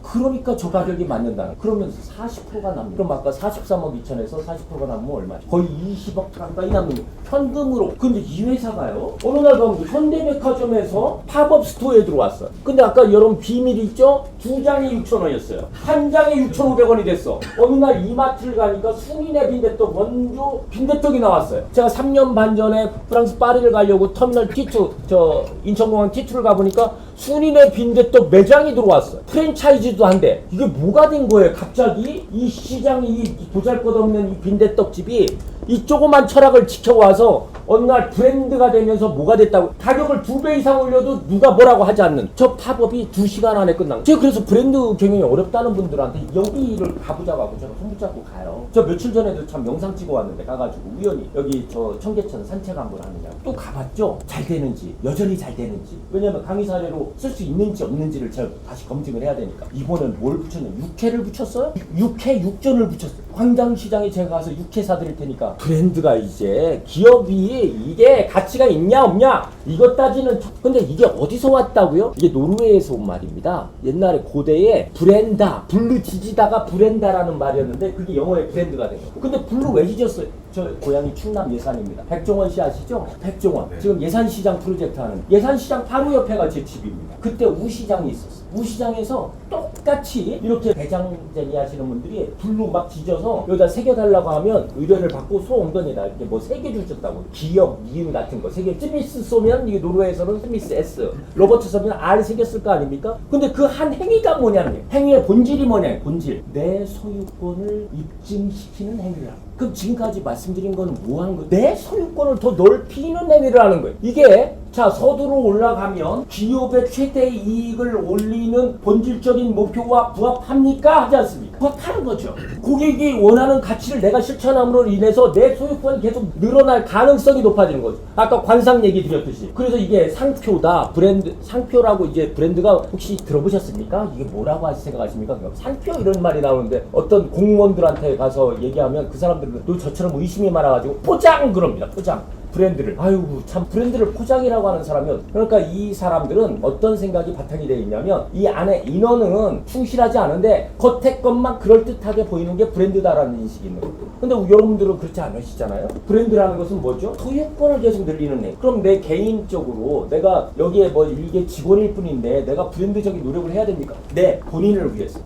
그러니까 저 가격이 맞는다. 그러면서 40%가 남는. 그럼 아까 43억 2천에서 40%가 남으면 얼마죠? 거의 20억 가까이 남는 거예요. 현금으로. 근데 이 회사가요. 어느 날 가면 현대백화점에서 팝업 스토어에 들어왔어요. 근데 아까 여러분 비밀이 있죠? 2장에 6,000원이었어요. 한 장에 6,500원이 됐어. 어느 날 이마트를 가니까 순인의 빈대떡 원조 빈대떡이 나왔어요. 제가 3년 반 전에 프랑스 파리를 가려고 터미널 T2 저 인천공항 T2를 가보니까 순인의 빈대떡 매장이 들어왔어요. 프랜차이즈도 한데 이게 뭐가 된 거예요? 갑자기 이 시장이 이 보잘것없는 이 빈대떡집이 이 조그만 철학을 지켜와서 어느 날 브랜드가 되면서 뭐가 됐다고 가격을 2배 이상 올려도 누가 뭐라고 하지 않는 저 팝업이 2시간 안에 끝난 거예요. 제가 그래서 브랜드 경영이 어렵다는 분들한테 여기를 가보자고 하고 제가 손 붙잡고 가요. 저 며칠 전에도 참 영상 찍어 왔는데 가가지고 우연히 여기 저 청계천 산책 한번 하느냐고 또 가봤죠. 잘 되는지 여전히 잘 되는지 왜냐면 강의 사례로 쓸 수 있는지 없는지를 제가 다시 검증을 해야 되니까 이번엔 뭘 붙였냐 육회를 붙였어요? 육회 육전을 붙였어요. 광장시장에 제가 가서 육회 사드릴 테니까 브랜드가 이제 기업이 이게 가치가 있냐 없냐 이것 따지는 근데 이게 어디서 왔다고요? 이게 노르웨이에서 온 말입니다. 옛날에 고대에 브랜다 블루 지지다가 브랜다라는 말이었는데 그게 영어의 브랜드가 된 거예요. 근데 블루 왜 지졌어요? 저 고향이 충남 예산입니다. 백종원 씨 아시죠? 백종원 지금 예산시장 프로젝트 하는 예산시장 바로 옆에가 제 집입니다. 그때 우시장이 있었어요. 우시장에서 똑같이 이렇게 대장쟁이 하시는 분들이 블루 막 지져서 여기다 새겨달라고 하면 의뢰를 받고 소원건에다 이렇게 뭐 새겨주셨다고 기업 미음 같은 거 새겨 스미스 쏘면 이게 노르웨이에서는 스미스 S 로버트 쏘면 R 새겼을 거 아닙니까? 근데 그 한 행위가 뭐냐는 거예요. 행위의 본질이 뭐냐 본질 내 소유권을 입증시키는 행위를 하고 그럼 지금까지 말씀드린 건 뭐 하는 거예요? 내 소유권을 더 넓히는 행위를 하는 거예요. 이게 자 서두로 올라가면 기업의 최대 이익을 올리는 본질적인 목표와 부합합니까? 하지 않습니까? 부합하는 거죠. 고객이 원하는 가치를 내가 실천함으로 인해서 내 소유권이 계속 늘어날 가능성이 높아지는 거죠. 아까 관상 얘기 드렸듯이. 그래서 이게 상표다 브랜드 상표라고 이제 브랜드가 혹시 들어보셨습니까? 이게 뭐라고 생각하십니까? 상표 이런 말이 나오는데 어떤 공무원들한테 가서 얘기하면 그 사람들은 또 저처럼 의심이 많아가지고 포장 그럽니다. 포장. 브랜드를 아이고 참 브랜드를 포장이라고 하는 사람이 그러니까 이 사람들은 어떤 생각이 바탕이 되어 있냐면 이 안에 인원은 충실하지 않은데 겉에 것만 그럴듯하게 보이는 게 브랜드다라는 인식이 있는 거예요. 근데 여러분들은 그렇지 않으시잖아요. 브랜드라는 것은 뭐죠? 소유권을 계속 늘리는 애. 그럼 내 개인적으로 내가 여기에 뭐 일개 직원일 뿐인데 내가 브랜드적인 노력을 해야 됩니까? 네, 본인을 위해서.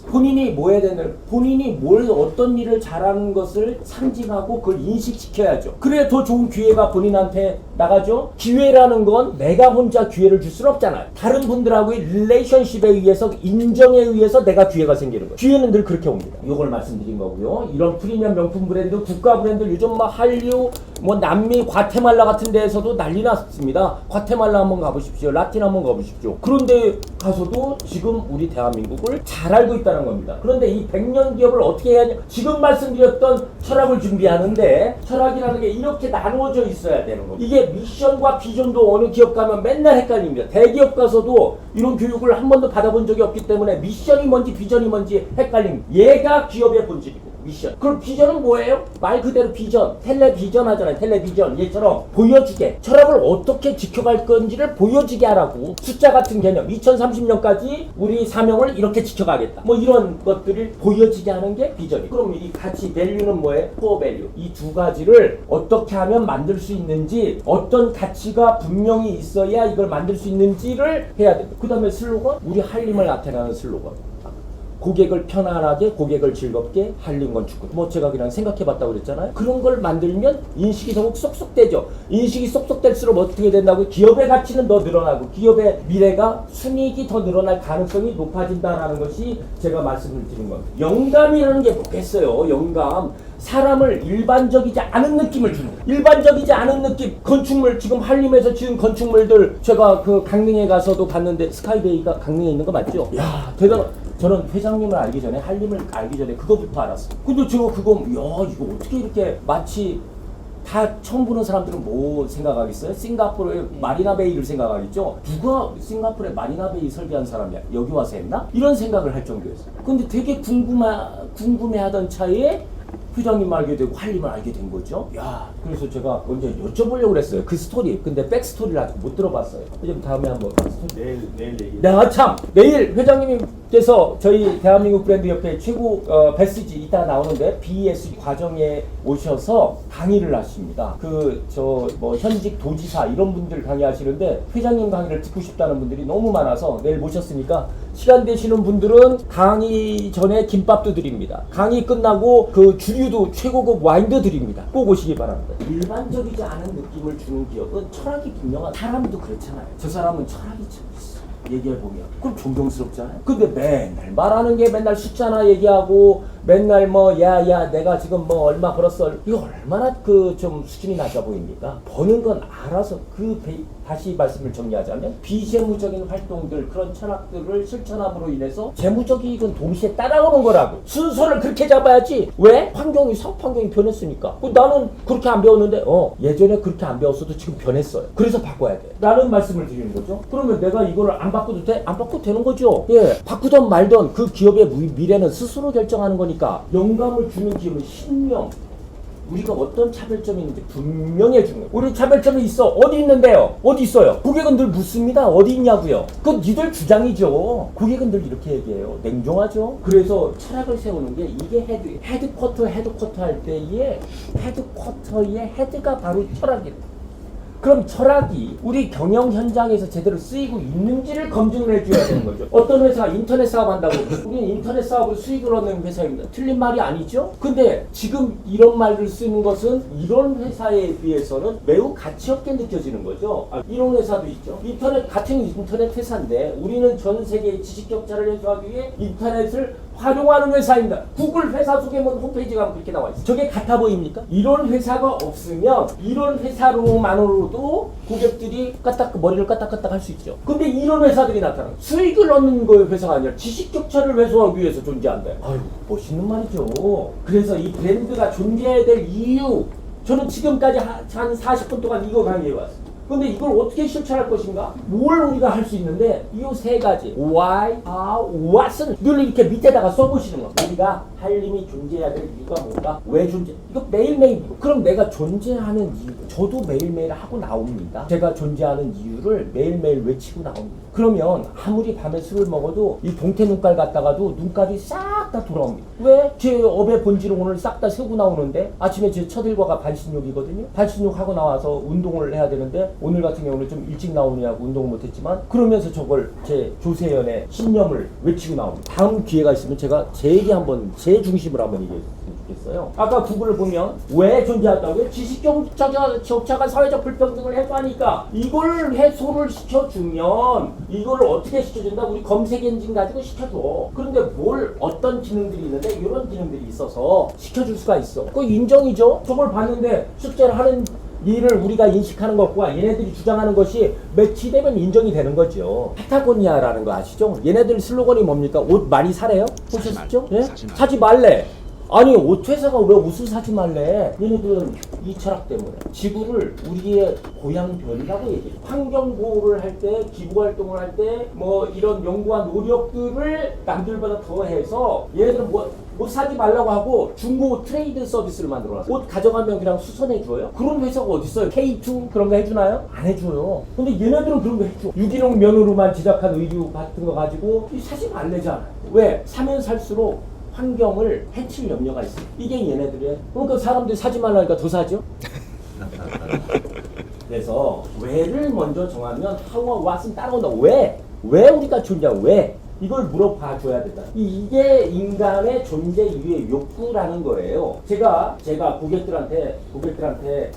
본인이 뭐 해야 되는 본인이 뭘 어떤 일을 잘하는 것을 상징하고 그걸 인식시켜야죠. 그래야 더 좋은 기회가 본인한테 나가죠. 기회라는 건 내가 혼자 기회를 줄 수는 없잖아요. 다른 분들하고의 릴레이션십에 의해서 인정에 의해서 내가 기회가 생기는 거예요. 기회는 늘 그렇게 옵니다. 이걸 말씀드린 거고요. 이런 프리미엄 명품 브랜드, 국가 브랜드 요즘 막 한류, 뭐 남미, 과테말라 같은 데에서도 난리 났습니다. 과테말라 한번 가보십시오. 라틴 한번 가보십시오. 그런데 가서도 지금 우리 대한민국을 잘 알고 있다는 겁니다. 그런데 이 100년 기업을 어떻게 해야 하냐? 지금 말씀드렸던 철학을 준비하는데 철학이라는 게 이렇게 나누어져 있어야 되는 겁니다. 이게 미션과 비전도 어느 기업 가면 맨날 헷갈립니다. 대기업 가서도 이런 교육을 한 번도 받아본 적이 없기 때문에 미션이 뭔지 비전이 뭔지 헷갈립니다. 얘가 기업의 본질이고 미션. 그럼 비전은 뭐예요? 말 그대로 비전. 텔레비전 하잖아요. 텔레비전. 얘처럼 보여주게. 철학을 어떻게 지켜갈 건지를 보여지게 하라고. 숫자 같은 개념. 2030년까지 우리 사명을 이렇게 지켜가겠다. 뭐 이런 것들을 보여지게 하는 게 비전이고. 그럼 이 가치, 밸류는 뭐예요? 코어 밸류. 이 두 가지를 어떻게 하면 만들 수 있는지, 어떤 가치가 분명히 있어야 이걸 만들 수 있는지를 해야 됩니다. 그 다음에 슬로건. 우리 한림을 나타내는 슬로건. 고객을 편안하게, 고객을 즐겁게 한림 건축. 뭐 제가 그냥 생각해봤다고 그랬잖아요. 그런 걸 만들면 인식이 더욱 쏙쏙되죠. 인식이 쏙쏙될수록 어떻게 된다고? 기업의 가치는 더 늘어나고 기업의 미래가 순이익이 더 늘어날 가능성이 높아진다는 것이 제가 말씀을 드린 겁니다. 영감이라는 게 뭐겠어요? 영감. 사람을 일반적이지 않은 느낌을 주는 거예요. 일반적이지 않은 느낌. 건축물, 지금 한림에서 지은 건축물들, 제가 그 강릉에 가서도 봤는데, 스카이베이가 강릉에 있는 거 맞죠? 야, 대단. 저는 회장님을 알기 전에, 한림을 알기 전에 그거부터 알았어요. 근데 제가 그거, 야, 이거 어떻게 이렇게 마치 다 처음 보는 사람들은 뭐 생각하겠어요? 싱가포르의 마리나베이를 생각하겠죠? 누가 싱가포르의 마리나베이 설계한 사람이야? 여기 와서 했나? 이런 생각을 할 정도였어요. 근데 되게 궁금해하던 차에 회장님 알게 되고 한림을 알게 된 거죠. 야, 그래서 제가 먼저 여쭤보려고 그랬어요. 그 스토리. 근데 백스토리를 아직 못 들어봤어요. 좀 다음에 한번 스토리. 내일 얘기. 네, 참 내일 회장님께서 저희 대한민국 브랜드 협회 최고 베스지 이따 나오는데 BESG 과정에 오셔서 강의를 하십니다. 뭐 현직 도지사 이런 분들 강의하시는데 회장님 강의를 듣고 싶다는 분들이 너무 많아서 내일 모셨으니까 시간 되시는 분들은 강의 전에 김밥도 드립니다. 강의 끝나고 그 주류도 최고급 와인도 드립니다. 꼭 오시기 바랍니다. 일반적이지 않은 느낌을 주는 기업은 철학이 분명한 사람도 그렇잖아요. 저 사람은 철학이 참 있어. 얘기해보면 그럼 존경스럽잖아요. 근데 맨날 말하는 게 맨날 숫자나 얘기하고 맨날 뭐 야야 내가 지금 뭐 얼마 벌었어, 이거 얼마나 그 좀 수준이 낮아 보입니까? 버는 건 알아서 다시 말씀을 정리하자면 비재무적인 활동들, 그런 철학들을 실천함으로 인해서 재무적 이익은 동시에 따라오는 거라고. 순서를 그렇게 잡아야지. 왜? 사업 환경이 변했으니까. 나는 그렇게 안 배웠는데 예전에 그렇게 안 배웠어도 지금 변했어요. 그래서 바꿔야 돼 라는 말씀을 드리는 거죠. 그러면 내가 이거를 안 바꿔도 돼? 안 바꿔도 되는 거죠. 예, 바꾸던 말던 그 기업의 미래는 스스로 결정하는 거니까. 영감을 주는 기업은 신명, 우리가 어떤 차별점이 있는지 분명히 해주는 거예요. 우리 차별점이 있어. 어디 있는데요? 어디 있어요? 고객은 늘 묻습니다. 어디 있냐고요? 그건 니들 주장이죠. 고객은 늘 이렇게 얘기해요. 냉정하죠. 그래서 철학을 세우는 게 이게 헤드쿼터 할 때의 헤드쿼터의 헤드가 바로 철학이에요. 그럼 철학이 우리 경영 현장에서 제대로 쓰이고 있는지를 검증을 해줘야 되는 거죠. 어떤 회사가 인터넷 사업 한다고, 우리는 인터넷 사업으로 수익을 얻는 회사입니다. 틀린 말이 아니죠? 근데 지금 이런 말을 쓰는 것은 이런 회사에 비해서는 매우 가치없게 느껴지는 거죠. 이런 회사도 있죠. 같은 인터넷 회사인데 우리는 전 세계의 지식 격차를 해소하기 위해 인터넷을 활용하는 회사입니다. 구글 회사 소개문 홈페이지 가면 그렇게 나와 있어요. 저게 같아 보입니까? 이런 회사가 없으면 이런 회사로만으로도 고객들이 머리를 까딱까딱 할 수 있죠. 근데 이런 회사들이 나타나요. 수익을 얻는 거의 회사가 아니라 지식 격차를 해소하기 위해서 존재한다. 아유, 멋있는 말이죠. 그래서 이 브랜드가 존재해야 될 이유, 저는 지금까지 한 40분 동안 이거 강의해왔어요. 근데 이걸 어떻게 실천할 것인가? 뭘 우리가 할 수 있는데 이 세 가지 why, how, what은 늘 이렇게 밑에다가 써보시는 거. 우리가 한림이 존재해야 될 이유가 뭔가? 왜 존재? 이거 매일매일. 그럼 내가 존재하는 이유, 저도 매일매일 하고 나옵니다. 제가 존재하는 이유를 매일매일 외치고 나옵니다. 그러면 아무리 밤에 술을 먹어도 이 동태 눈깔 갔다가도 눈깔이 싹 다 돌아옵니다. 왜? 제 업의 본질을 오늘 싹 다 세우고 나오는데 아침에 제 첫 일과가 반신욕이거든요. 반신욕 하고 나와서 운동을 해야 되는데 오늘 같은 경우는 좀 일찍 나오느냐고 운동을 못했지만 그러면서 저걸 제 조세현의 신념을 외치고 나옵니다. 다음 기회가 있으면 제가 제 얘기 한번, 제 중심으로 한번 얘기했으면 좋겠어요. 아까 구글을 보면 왜 존재한다고요? 지식 격차가 사회적 불평등을 해소하니까 이걸 해소를 시켜주면 이걸 어떻게 시켜준다? 우리 검색 엔진 가지고 시켜줘. 그런데 어떤 기능들이 있는데 이런 기능들이 있어서 시켜줄 수가 있어. 그거 인정이죠? 저걸 봤는데 실제로 하는 일을 우리가 인식하는 것과 얘네들이 주장하는 것이 매치되면 인정이 되는 거죠. 파타고니아라는 거 아시죠? 얘네들 슬로건이 뭡니까? 옷 많이 사래요? 보셨죠? 예? 사지 말래. 아니, 옷 회사가 왜 옷을 사지 말래? 얘네들은 이 철학 때문에 지구를 우리의 고향별이라고 얘기해요. 환경 보호를 할 때, 기부 활동을 할 때 뭐 이런 연구와 노력들을 남들보다 더해서 얘네들은 옷 사지 말라고 하고 중고 트레이드 서비스를 만들어놨어요. 옷 가져가면 그냥 수선해줘요? 그런 회사가 어딨어요? K2 그런 거 해주나요? 안 해줘요. 근데 얘네들은 그런 거 해줘. 유기농 면으로만 제작한 의류 같은 거 가지고 사지 말래잖아요. 왜? 사면 살수록 환경을 해칠 염려가 있어요. 이게 얘네들의. 그러니까 사람들이 사지 말라니까 더 사죠? 그래서 왜를 먼저 정하면 how와 what은 따라온다. 왜 우리가 존재하고 왜? 이걸 물어봐 줘야 된다. 이게 인간의 존재 이유의 욕구라는 거예요. 제가 고객들한테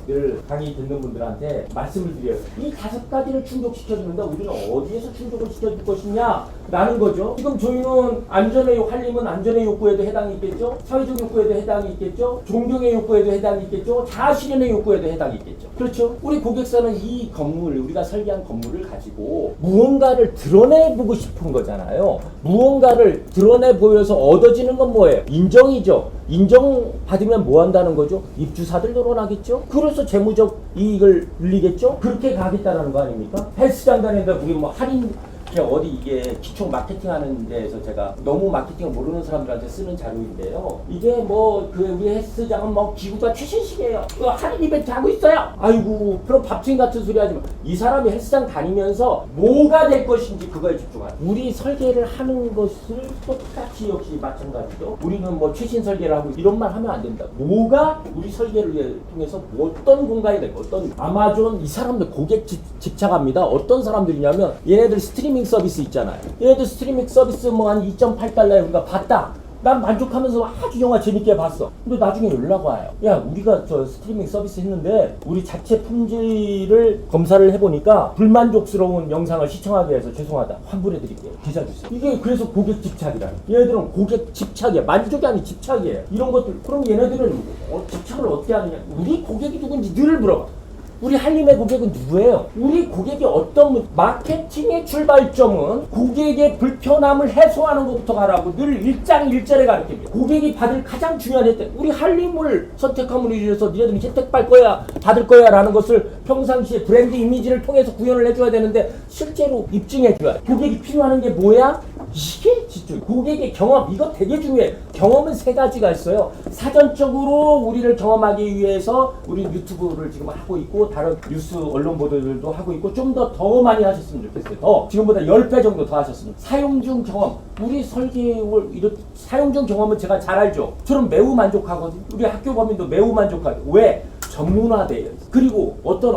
늘 강의 듣는 분들한테 말씀을 드려요. 이 5가지를 충족시켜주는데 우리는 어디에서 충족을 시켜줄 것이냐 라는 거죠. 지금 저희는 안전의 한림은 안전의 욕구에도 해당이 있겠죠. 사회적 욕구에도 해당이 있겠죠. 존경의 욕구에도 해당이 있겠죠. 자아실현의 욕구에도 해당이 있겠죠. 그렇죠. 우리 고객사는 이 건물, 우리가 설계한 건물을 가지고 무언가를 드러내보고 싶은 거잖아요. 무언가를 드러내 보여서 얻어지는 건 뭐예요? 인정이죠. 인정받으면 뭐 한다는 거죠? 입주사들 늘어나겠죠? 그래서 재무적 이익을 늘리겠죠? 그렇게 가겠다는 거 아닙니까? 헬스장 다니는데 우리 뭐 할인 어디 이게 기초 마케팅 하는 데에서 제가 너무 마케팅을 모르는 사람들한테 쓰는 자료인데요. 이게 뭐 우리 헬스장은 뭐 기구가 최신식이에요. 할인 이벤트 하고 있어요. 아이고 그럼 밥팅 같은 소리 하지 마. 이 사람이 헬스장 다니면서 뭐가 될 것인지 그거에 집중하라. 우리 설계를 하는 것을 똑같이 역시 마찬가지죠. 우리는 뭐 최신 설계를 하고 이런 말 하면 안 된다. 뭐가 우리 설계를 통해서 어떤 공간이 되고 어떤 아마존 이 사람들 고객 집착합니다. 어떤 사람들이냐면 얘네들 스트리밍 서비스 있잖아요. 얘네들 스트리밍 서비스 뭐 한 2.8달러에 우리가 봤다. 난 만족하면서 아주 영화 재밌게 봤어. 근데 나중에 연락 와요. 야, 우리가 저 스트리밍 서비스 했는데 우리 자체 품질을 검사를 해보니까 불만족스러운 영상을 시청하게 해서 죄송하다. 환불해드릴게요. 계좌 주세요. 이게 그래서 고객 집착이라는. 얘네들은 고객 집착이야. 만족이 아닌 집착이에요. 이런 것들. 그럼 얘네들은 집착을 어떻게 하느냐. 우리 고객이 누군지 늘 물어봐. 우리 한림의 고객은 누구예요? 우리 고객이 어떤 마케팅의 출발점은 고객의 불편함을 해소하는 것부터 가라고 늘 일장일절에 가르칩니다. 고객이 받을 가장 중요한 혜택, 우리 한림을 선택함으로 인해서 니네들이 혜택 받을 거야 라는 것을 평상시에 브랜드 이미지를 통해서 구현을 해줘야 되는데 실제로 입증해줘야 돼. 고객이 필요하는 게 뭐야? 이게 집중. 고객의 경험, 이거 되게 중요해. 경험은 3가지가 있어요. 사전적으로 우리를 경험하기 위해서 우리 유튜브를 지금 하고 있고 다른 뉴스 언론 보도들도 하고 있고 좀 더 많이 하셨으면 좋겠어요. 더 지금보다 10배 정도 더 하셨습니다. 사용 중 경험, 우리 설계를 이렇게 사용 중 경험은 제가 잘 알죠. 저는 매우 만족하거든요. 우리 학교 범인도 매우 만족하죠. 왜? 전문화되어 있어요. 그리고 어떤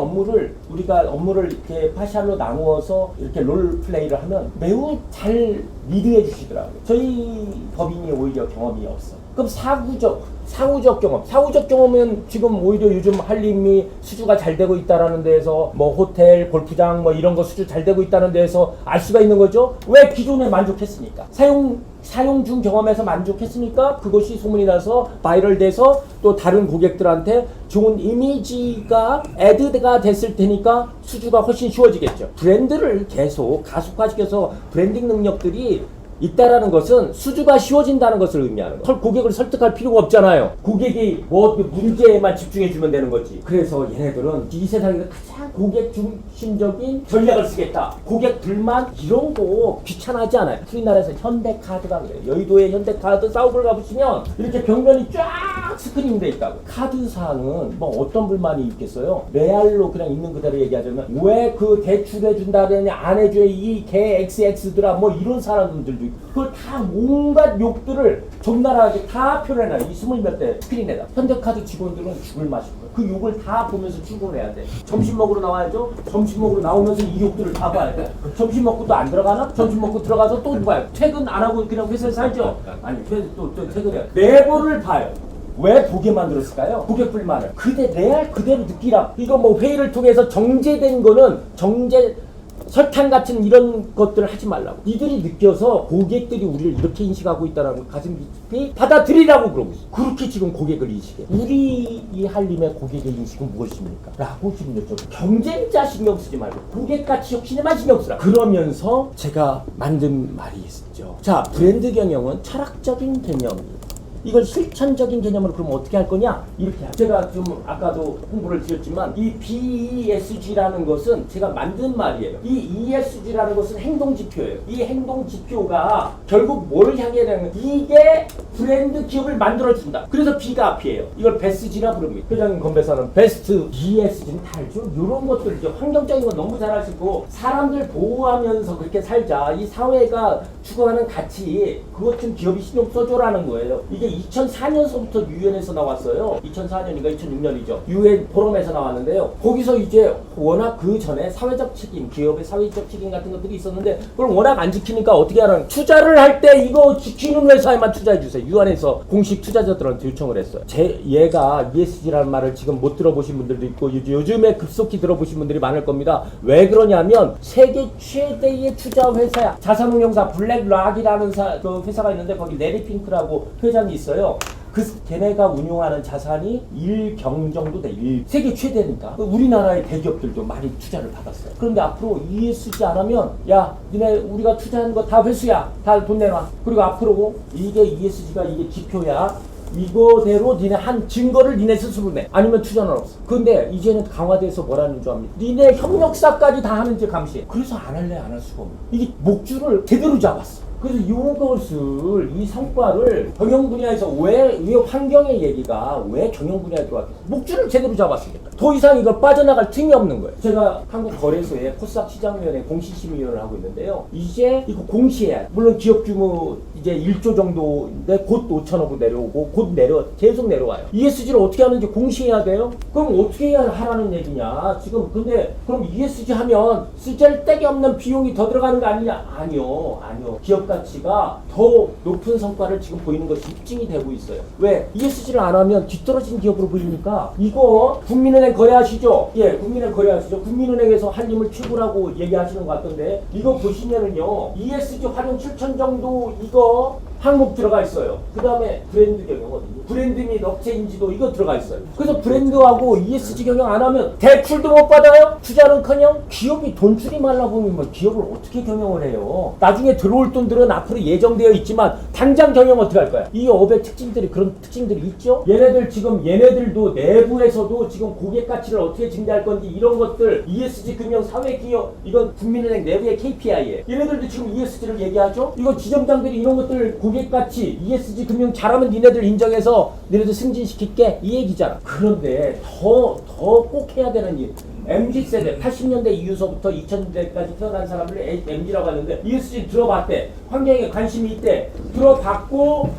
우리가 업무를 이렇게 파샬로 나누어서 이렇게 롤 플레이를 하면 매우 잘 리드해 주시더라고요. 저희 법인이 오히려 경험이 없어. 그럼 사후적 경험은 지금 오히려 요즘 한림이 수주가 잘 되고 있다라는 데에서 뭐 호텔, 골프장 뭐 이런 거 수주 잘 되고 있다는 데에서 알 수가 있는 거죠. 왜? 기존에 만족했으니까. 사용 중 경험에서 만족했으니까 그것이 소문이 나서 바이럴돼서 또 다른 고객들한테 좋은 이미지가 애드가 됐을 테니까 수주가 훨씬 쉬워지겠죠. 브랜드를 계속 가속화시켜서 브랜딩 능력들이 있다라는 것은 수주가 쉬워진다는 것을 의미하는 거예요. 고객을 설득할 필요가 없잖아요. 고객이 뭐 문제에만 집중해 주면 되는 거지. 그래서 얘네들은 이 세상에서 가장 고객 중심적인 전략을 쓰겠다. 고객 불만 이런 거 귀찮아하지 않아요. 우리나라에서 현대카드가 그래요. 여의도에 현대카드 사업을 가보시면 이렇게 벽면이 쫙 스크린 돼 있다고. 카드사는 뭐 어떤 불만이 있겠어요? 레알로 그냥 있는 그대로 얘기하자면 왜 그 대출해 준다더니 안 해줘 이 개 XX들아 뭐 이런 사람들도 그걸 다 온갖 욕들을 적나라하게 다 표현해놔요. 이 20몇 대 스크린에다. 현대카드 직원들은 죽을 맛일 거예요. 그 욕을 다 보면서 출근해야 돼. 점심 먹으러 나와야죠. 점심 먹으러 나오면서 이 욕들을 다 봐야 돼. 점심 먹고 또 안 들어가나? 점심 먹고 들어가서 또 봐요. 퇴근 안 하고 그냥 회사에 살죠? 아니 또 퇴근해요. 매번을 봐요. 왜 보게 만들었을까요? 고객 불만을. 레알 그대로 느끼라. 이거 뭐 회의를 통해서 정제된 거는 설탕 같은 이런 것들을 하지 말라고. 이들이 느껴서 고객들이 우리를 이렇게 인식하고 있다는 걸 가슴 깊이 받아들이라고 그러고 있어요. 그렇게 지금 고객을 인식해. 우리 이 한림의 고객의 인식은 무엇입니까? 라고 지금 여쭤요. 경쟁자 신경 쓰지 말고 고객 가치 혁신에만 신경 쓰라. 그러면서 제가 만든 말이 있었죠. 자, 브랜드 경영은 철학적인 개념이에요. 이걸 실천적인 개념으로 그럼 어떻게 할 거냐? 이렇게 제가 좀 아까도 홍보를 드렸지만 이 BESG라는 것은 제가 만든 말이에요. 이 ESG라는 것은 행동지표예요. 이 행동지표가 결국 뭘 향해 되는 이게 브랜드 기업을 만들어준다. 그래서 B가 앞이에요. 이걸 베스지라 부릅니다. 회장님 건배사는 베스트, ESG는 다 알죠? 이런 것들 이제 환경적인 건 너무 잘 아시고 사람들 보호하면서 그렇게 살자. 이 사회가 추구하는 가치 그것 좀 기업이 신경 써줘라는 거예요. 이게 2004년서부터 유엔에서 나왔어요. 2004년인가 2006년이죠. 유엔 포럼에서 나왔는데요. 거기서 이제 워낙 그 전에 사회적 책임, 기업의 사회적 책임 같은 것들이 있었는데 그걸 워낙 안 지키니까 어떻게 하라는 투자를 할 때 이거 지키는 회사에만 투자해 주세요. 유엔에서 공식 투자자들한테 요청을 했어요. 얘가 ESG라는 말을 지금 못 들어보신 분들도 있고 요즘에 급속히 들어보신 분들이 많을 겁니다. 왜 그러냐면 세계 최대의 투자 회사야. 자산운용사 블랙락이라는 그 회사가 있는데 거기 레리 핑크라고 회장이 있어요. 걔네가 운용하는 자산이 1경 정도 돼. 세계 최대니까. 우리나라의 대기업들도 많이 투자를 받았어요. 그런데 앞으로 ESG 안 하면 야 니네 우리가 투자한 거 다 회수야. 다 돈 내놔. 그리고 앞으로 이게 ESG가 이게 지표야. 이거대로 니네 한 증거를 니네 스스로 내. 아니면 투자는 없어. 근데 이제는 강화돼서 뭐라는 줄 압니까? 니네 협력사까지 다 하는지 감시해. 그래서 안 할래 안 할 수가 없네. 이게 목줄을 제대로 잡았어. 그래서 이것을 이 성과를 경영 분야에서 왜 환경의 얘기가 왜 경영 분야에 들어왔겠어? 목줄을 제대로 잡았으니까 더 이상 이걸 빠져나갈 틈이 없는 거예요. 제가 한국거래소에 코스닥 시장위원회 공시심의위원을 하고 있는데요. 이제 이거 공시해야 물론 기업 규모 이제 1조 정도인데 곧 5천억 내려오고 곧 계속 내려와요. ESG를 어떻게 하는지 공시해야 돼요? 그럼 어떻게 해야 하라는 얘기냐? 지금 근데 그럼 ESG 하면 쓰잘데기 없는 비용이 더 들어가는 거 아니냐? 아니요. 기업 가치가 더 높은 성과를 지금 보이는 것이 입증이 되고 있어요. 왜? ESG를 안 하면 뒤떨어진 기업으로 보이니까 이거 국민은행 거래하시죠? 예, 국민은행 거래하시죠? 국민은행에서 한림을 최고라고 얘기하시는 것 같던데 이거 보시면은요 ESG 활용 7천 정도 이거 항목 들어가 있어요. 그 다음에 브랜드 경영거든요. 브랜드 및 업체 인지도 이거 들어가 있어요. 그래서 브랜드하고 ESG 경영 안 하면 대출도 못 받아요. 투자는커녕 기업이 돈줄이 말라 보면 뭐 기업을 어떻게 경영을 해요. 나중에 들어올 돈들은 앞으로 예정되어 있지만 당장 경영 어떻게 할 거야. 이 업의 특징들이 그런 특징들이 있죠. 얘네들도 내부에서도 지금 고객 가치를 어떻게 증대할 건지 이런 것들 ESG 금융 사회 기업 이건 국민은행 내부의 KPI예요. 얘네들도 지금 ESG를 얘기하죠. 이거 지점장들이 이런 것들 고객가치, ESG 금융 잘하면 니네들 인정해서 니네들 승진시킬게 이 얘기잖아. 그런데 더 꼭 해야 되는 일. MZ세대 80년대 이후서부터 2000년대까지 태어난 사람을 MZ라고 하는데 ESG 들어봤대. 환경에 관심이 있대. 들어봤고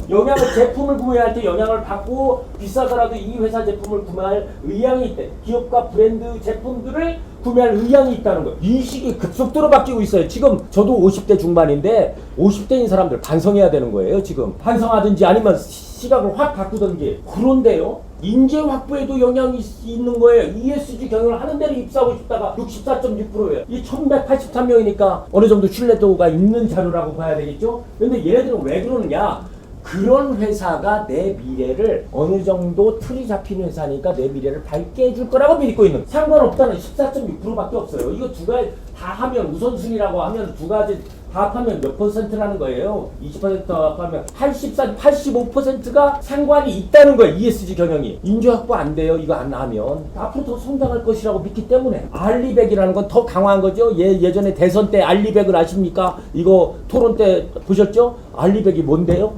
제품을 구매할 때 영향을 받고 비싸더라도 이 회사 제품을 구매할 의향이 있대. 기업과 브랜드 제품들을 구매할 의향이 있다는 거예요. 인식이 급속도로 바뀌고 있어요. 지금 저도 50대 중반인데 50대인 사람들 반성해야 되는 거예요. 지금 반성하든지 아니면 시각을 확 바꾸든지. 그런데요 인재 확보에도 영향이 있는 거예요. ESG 경영을 하는 데를 입사하고 싶다가 64.6%예요. 이 1183명이니까 어느 정도 신뢰도가 있는 자료라고 봐야 되겠죠. 근데 얘네들은 왜 그러느냐, 그런 회사가 내 미래를 어느 정도 틀이 잡힌 회사니까 내 미래를 밝게 해줄 거라고 믿고 있는, 상관없다는 14.6%밖에 없어요. 이거 두 가지 다 하면 우선순위라고 하면 두 가지 다 합하면 몇 %라는 거예요? 20% 합하면 85%가 상관이 있다는 거예요. ESG 경영이. 인재 확보 안 돼요. 이거 안 하면. 앞으로 더 성장할 것이라고 믿기 때문에. 알리백이라는 건 더 강화한 거죠. 예전에 대선 때 알리백을 아십니까? 이거 토론 때 보셨죠? 알리백이 뭔데요?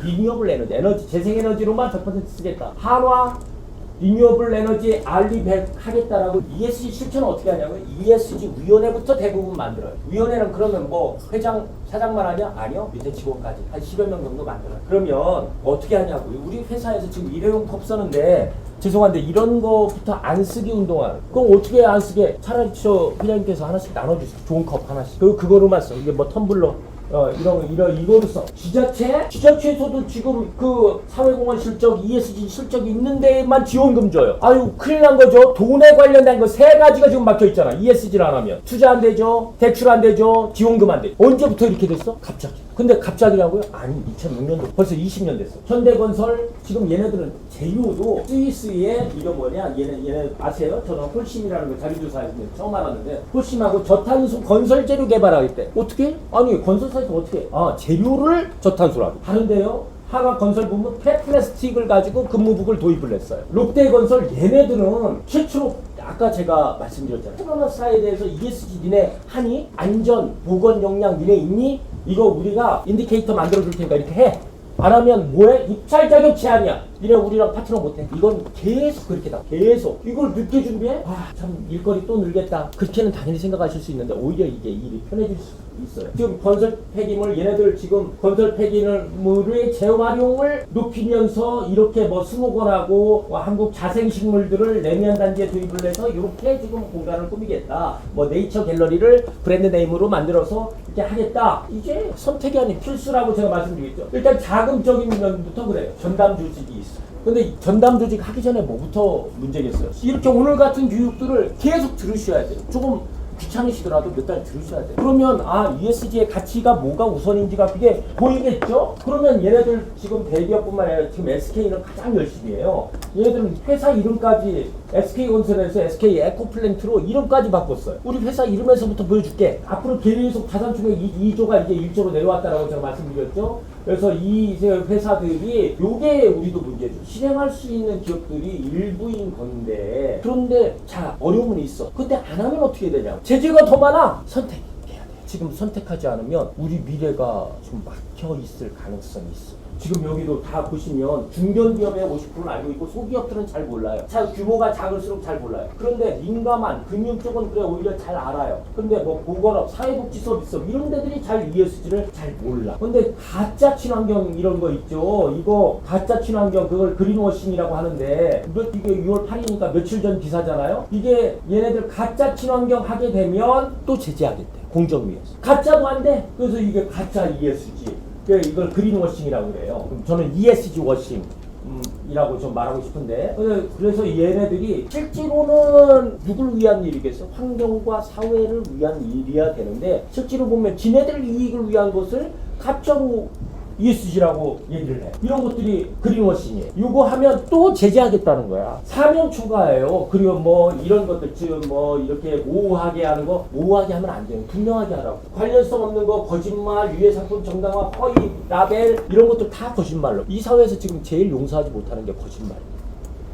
리뉴어블 에너지, 재생에너지로만 100% 쓰겠다. 한화 리뉴어블 에너지 알리백 하겠다라고. ESG 실천은 어떻게 하냐고요? ESG 위원회부터 대부분 만들어요. 위원회는 그러면 회장, 사장만 하냐? 아니요. 밑에 직원까지 한 10여 명 정도 만들어요. 그러면 어떻게 하냐고요? 우리 회사에서 지금 일회용 컵 쓰는데 죄송한데 이런 거부터 안 쓰기 운동화. 그럼 어떻게 안 쓰게? 차라리 저 회장님께서 하나씩 나눠주세요. 좋은 컵 하나씩. 그거로만 써. 이게 텀블러. 이거로 써. 지자체에서도 지금 그 사회공헌 실적, ESG 실적이 있는 데만 지원금 줘요. 아유, 큰일 난 거죠. 돈에 관련된 거 세 가지가 지금 막혀 있잖아. ESG를 안 하면. 투자 안 되죠. 대출 안 되죠. 지원금 안 되죠. 언제부터 이렇게 됐어? 갑자기. 근데 갑자기라고요? 아니, 2006년도 벌써 20년 됐어. 현대건설 지금 얘네들은 제휴도 스위스의 이거 얘네 아세요? 저는 홀심이라는 거 자기조사에서 처음 알았는데 홀심하고 저탄소 건설 재료 개발하겠대. 어떻게? 아니, 건설사에서 어떻게? 재료를 저탄소라고 하는데요. 하가건설부문 폐플라스틱을 가지고 근무복을 도입을 했어요. 롯데건설 얘네들은 최초로 아까 제가 말씀드렸잖아요. 코로나4에 대해서 ESG 니네 하니? 안전, 보건 역량 니네 있니? 이거 우리가 인디케이터 만들어 줄 테니까 이렇게 해. 안 하면 뭐해? 입찰 자격 제한이야. 이래 우리랑 파트너 못해. 이건 계속 그렇게 다 계속 이걸 늦게 준비해? 아 참 일거리 또 늘겠다. 그렇게는 당연히 생각하실 수 있는데 오히려 이게 일이 편해질 수 있어요. 지금 건설 폐기물 얘네들 지금 건설 폐기물의 재활용을 높이면서 이렇게 뭐 수목원하고 뭐 한국 자생식물들을 내년 단계에 도입을 해서 이렇게 지금 공간을 꾸미겠다. 뭐 네이처 갤러리를 브랜드 네임으로 만들어서 이렇게 하겠다. 이게 선택이 아닌 필수라고 제가 말씀드리겠죠. 일단 자금적인 면부터 그래요. 전담 조직이 있어요. 근데 전담 조직 하기 전에 뭐부터 문제겠어요? 이렇게 오늘 같은 교육들을 계속 들으셔야 돼요. 조금 귀찮으시더라도 몇 달 들으셔야 돼요. 그러면 ESG의 가치가 뭐가 우선인지가 그게 보이겠죠? 그러면 얘네들 지금 대기업뿐만 아니라 지금 SK는 가장 열심히 해요. 얘네들은 회사 이름까지 SK건설에서 SK 에코플랜트로 이름까지 바꿨어요. 우리 회사 이름에서부터 보여줄게. 앞으로 계속 자산총액 2조가 이제 1조로 내려왔다라고 제가 말씀드렸죠. 그래서 이 회사들이 요게 우리도 문제죠. 실행할 수 있는 기업들이 일부인 건데 그런데 자 어려움은 있어. 근데 안 하면 어떻게 되냐? 제재가 더 많아. 선택해야 돼. 지금 선택하지 않으면 우리 미래가 좀 막혀 있을 가능성이 있어. 지금 여기도 다 보시면 중견기업의 50%는 알고 있고 소기업들은 잘 몰라요. 규모가 작을수록 잘 몰라요. 그런데 민감한 금융 쪽은 그래 오히려 잘 알아요. 근데 뭐 보건업, 사회복지 서비스 이런 데들이 잘 ESG를 잘 몰라. 근데 가짜 친환경 이런 거 있죠. 이거 가짜 친환경 그걸 그린워싱이라고 하는데 이게 6월 8일이니까 며칠 전 기사잖아요. 이게 얘네들 가짜 친환경 하게 되면 또 제재하겠대. 공정위에서. 가짜도 안 돼. 그래서 이게 가짜 ESG. 이걸 그린워싱이라고 그래요. 저는 ESG 워싱 이라고 좀 말하고 싶은데 그래서 얘네들이 실제로는 누굴 위한 일이겠어? 환경과 사회를 위한 일이어야 되는데 실제로 보면 지네들 이익을 위한 것을 가짜로 ESG라고 얘기를 해. 이런 것들이 그린워싱이에요. 이거 하면 또 제재하겠다는 거야. 사면 초과예요. 그리고 뭐 이런 것들 지금 뭐 이렇게 모호하게 하는 거 모호하게 하면 안 돼요. 분명하게 하라고. 관련성 없는 거 거짓말, 유해상품 정당화, 허위, 라벨 이런 것들 다 거짓말로. 이 사회에서 지금 제일 용서하지 못하는 게 거짓말이에요.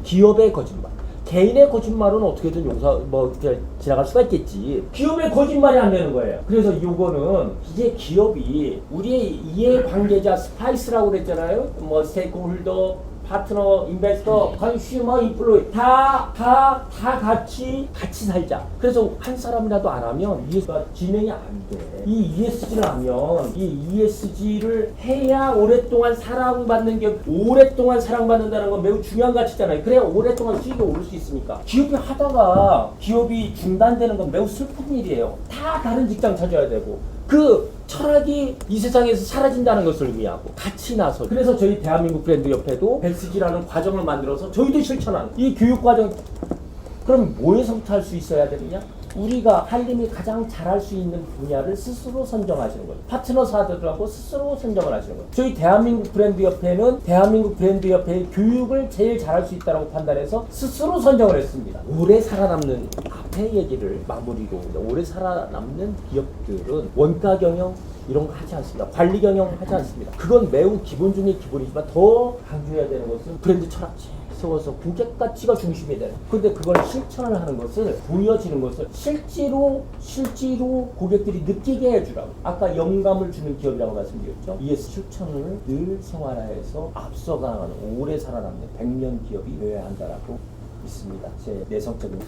기업의 거짓말. 개인의 거짓말은 어떻게든 지나갈 수가 있겠지. 기업의 거짓말이 안 되는 거예요. 그래서 이거는 이게 기업이 우리의 이해관계자 스파이스라고 그랬잖아요. 뭐 스테이크홀더, 파트너, 인베스터, 컨슈머, 인플루이 다 같이 살자. 그래서 한 사람이라도 안 하면 ESG가 진행이 안 돼. 이 ESG를 하면 이 ESG를 해야 오랫동안 사랑받는 게 오랫동안 사랑받는다는 건 매우 중요한 가치잖아요. 그래야 오랫동안 수익이 오를 수 있으니까. 기업이 하다가 기업이 중단되는 건 매우 슬픈 일이에요. 다 다른 직장 찾아야 되고. 그 철학이 이 세상에서 사라진다는 것을 의미하고 같이 나서 그래서 저희 대한민국 브랜드 협회도 벨스지라는 과정을 만들어서 저희도 실천하는 이 교육 과정. 그럼 뭐에서부터 할 수 있어야 되느냐? 우리가 한림이 가장 잘할 수 있는 분야를 스스로 선정하시는 거예요. 파트너사들하고 스스로 선정을 하시는 거예요. 저희 대한민국 브랜드 협회는 대한민국 브랜드 협회의 교육을 제일 잘할 수 있다고 판단해서 스스로 선정을 했습니다. 오래 살아남는 앞에 얘기를 마무리로 오래 살아남는 기업들은 원가 경영 이런 거 하지 않습니다. 관리 경영 하지 않습니다. 그건 매우 기본 중에 기본이지만 더 강조해야 되는 것은 브랜드 철학지. 세워서 고객 가치가 중심이 되는. 근데 그걸 실천을 하는 것을 보여지는 것을 실제로 고객들이 느끼게 해주라고. 아까 영감을 주는 기업이라고 말씀드렸죠. ESG 실천을 늘 생활화해서 앞서가는 오래 살아남는 100년 기업이 되어야 한다라고 믿습니다. 제 내성적인.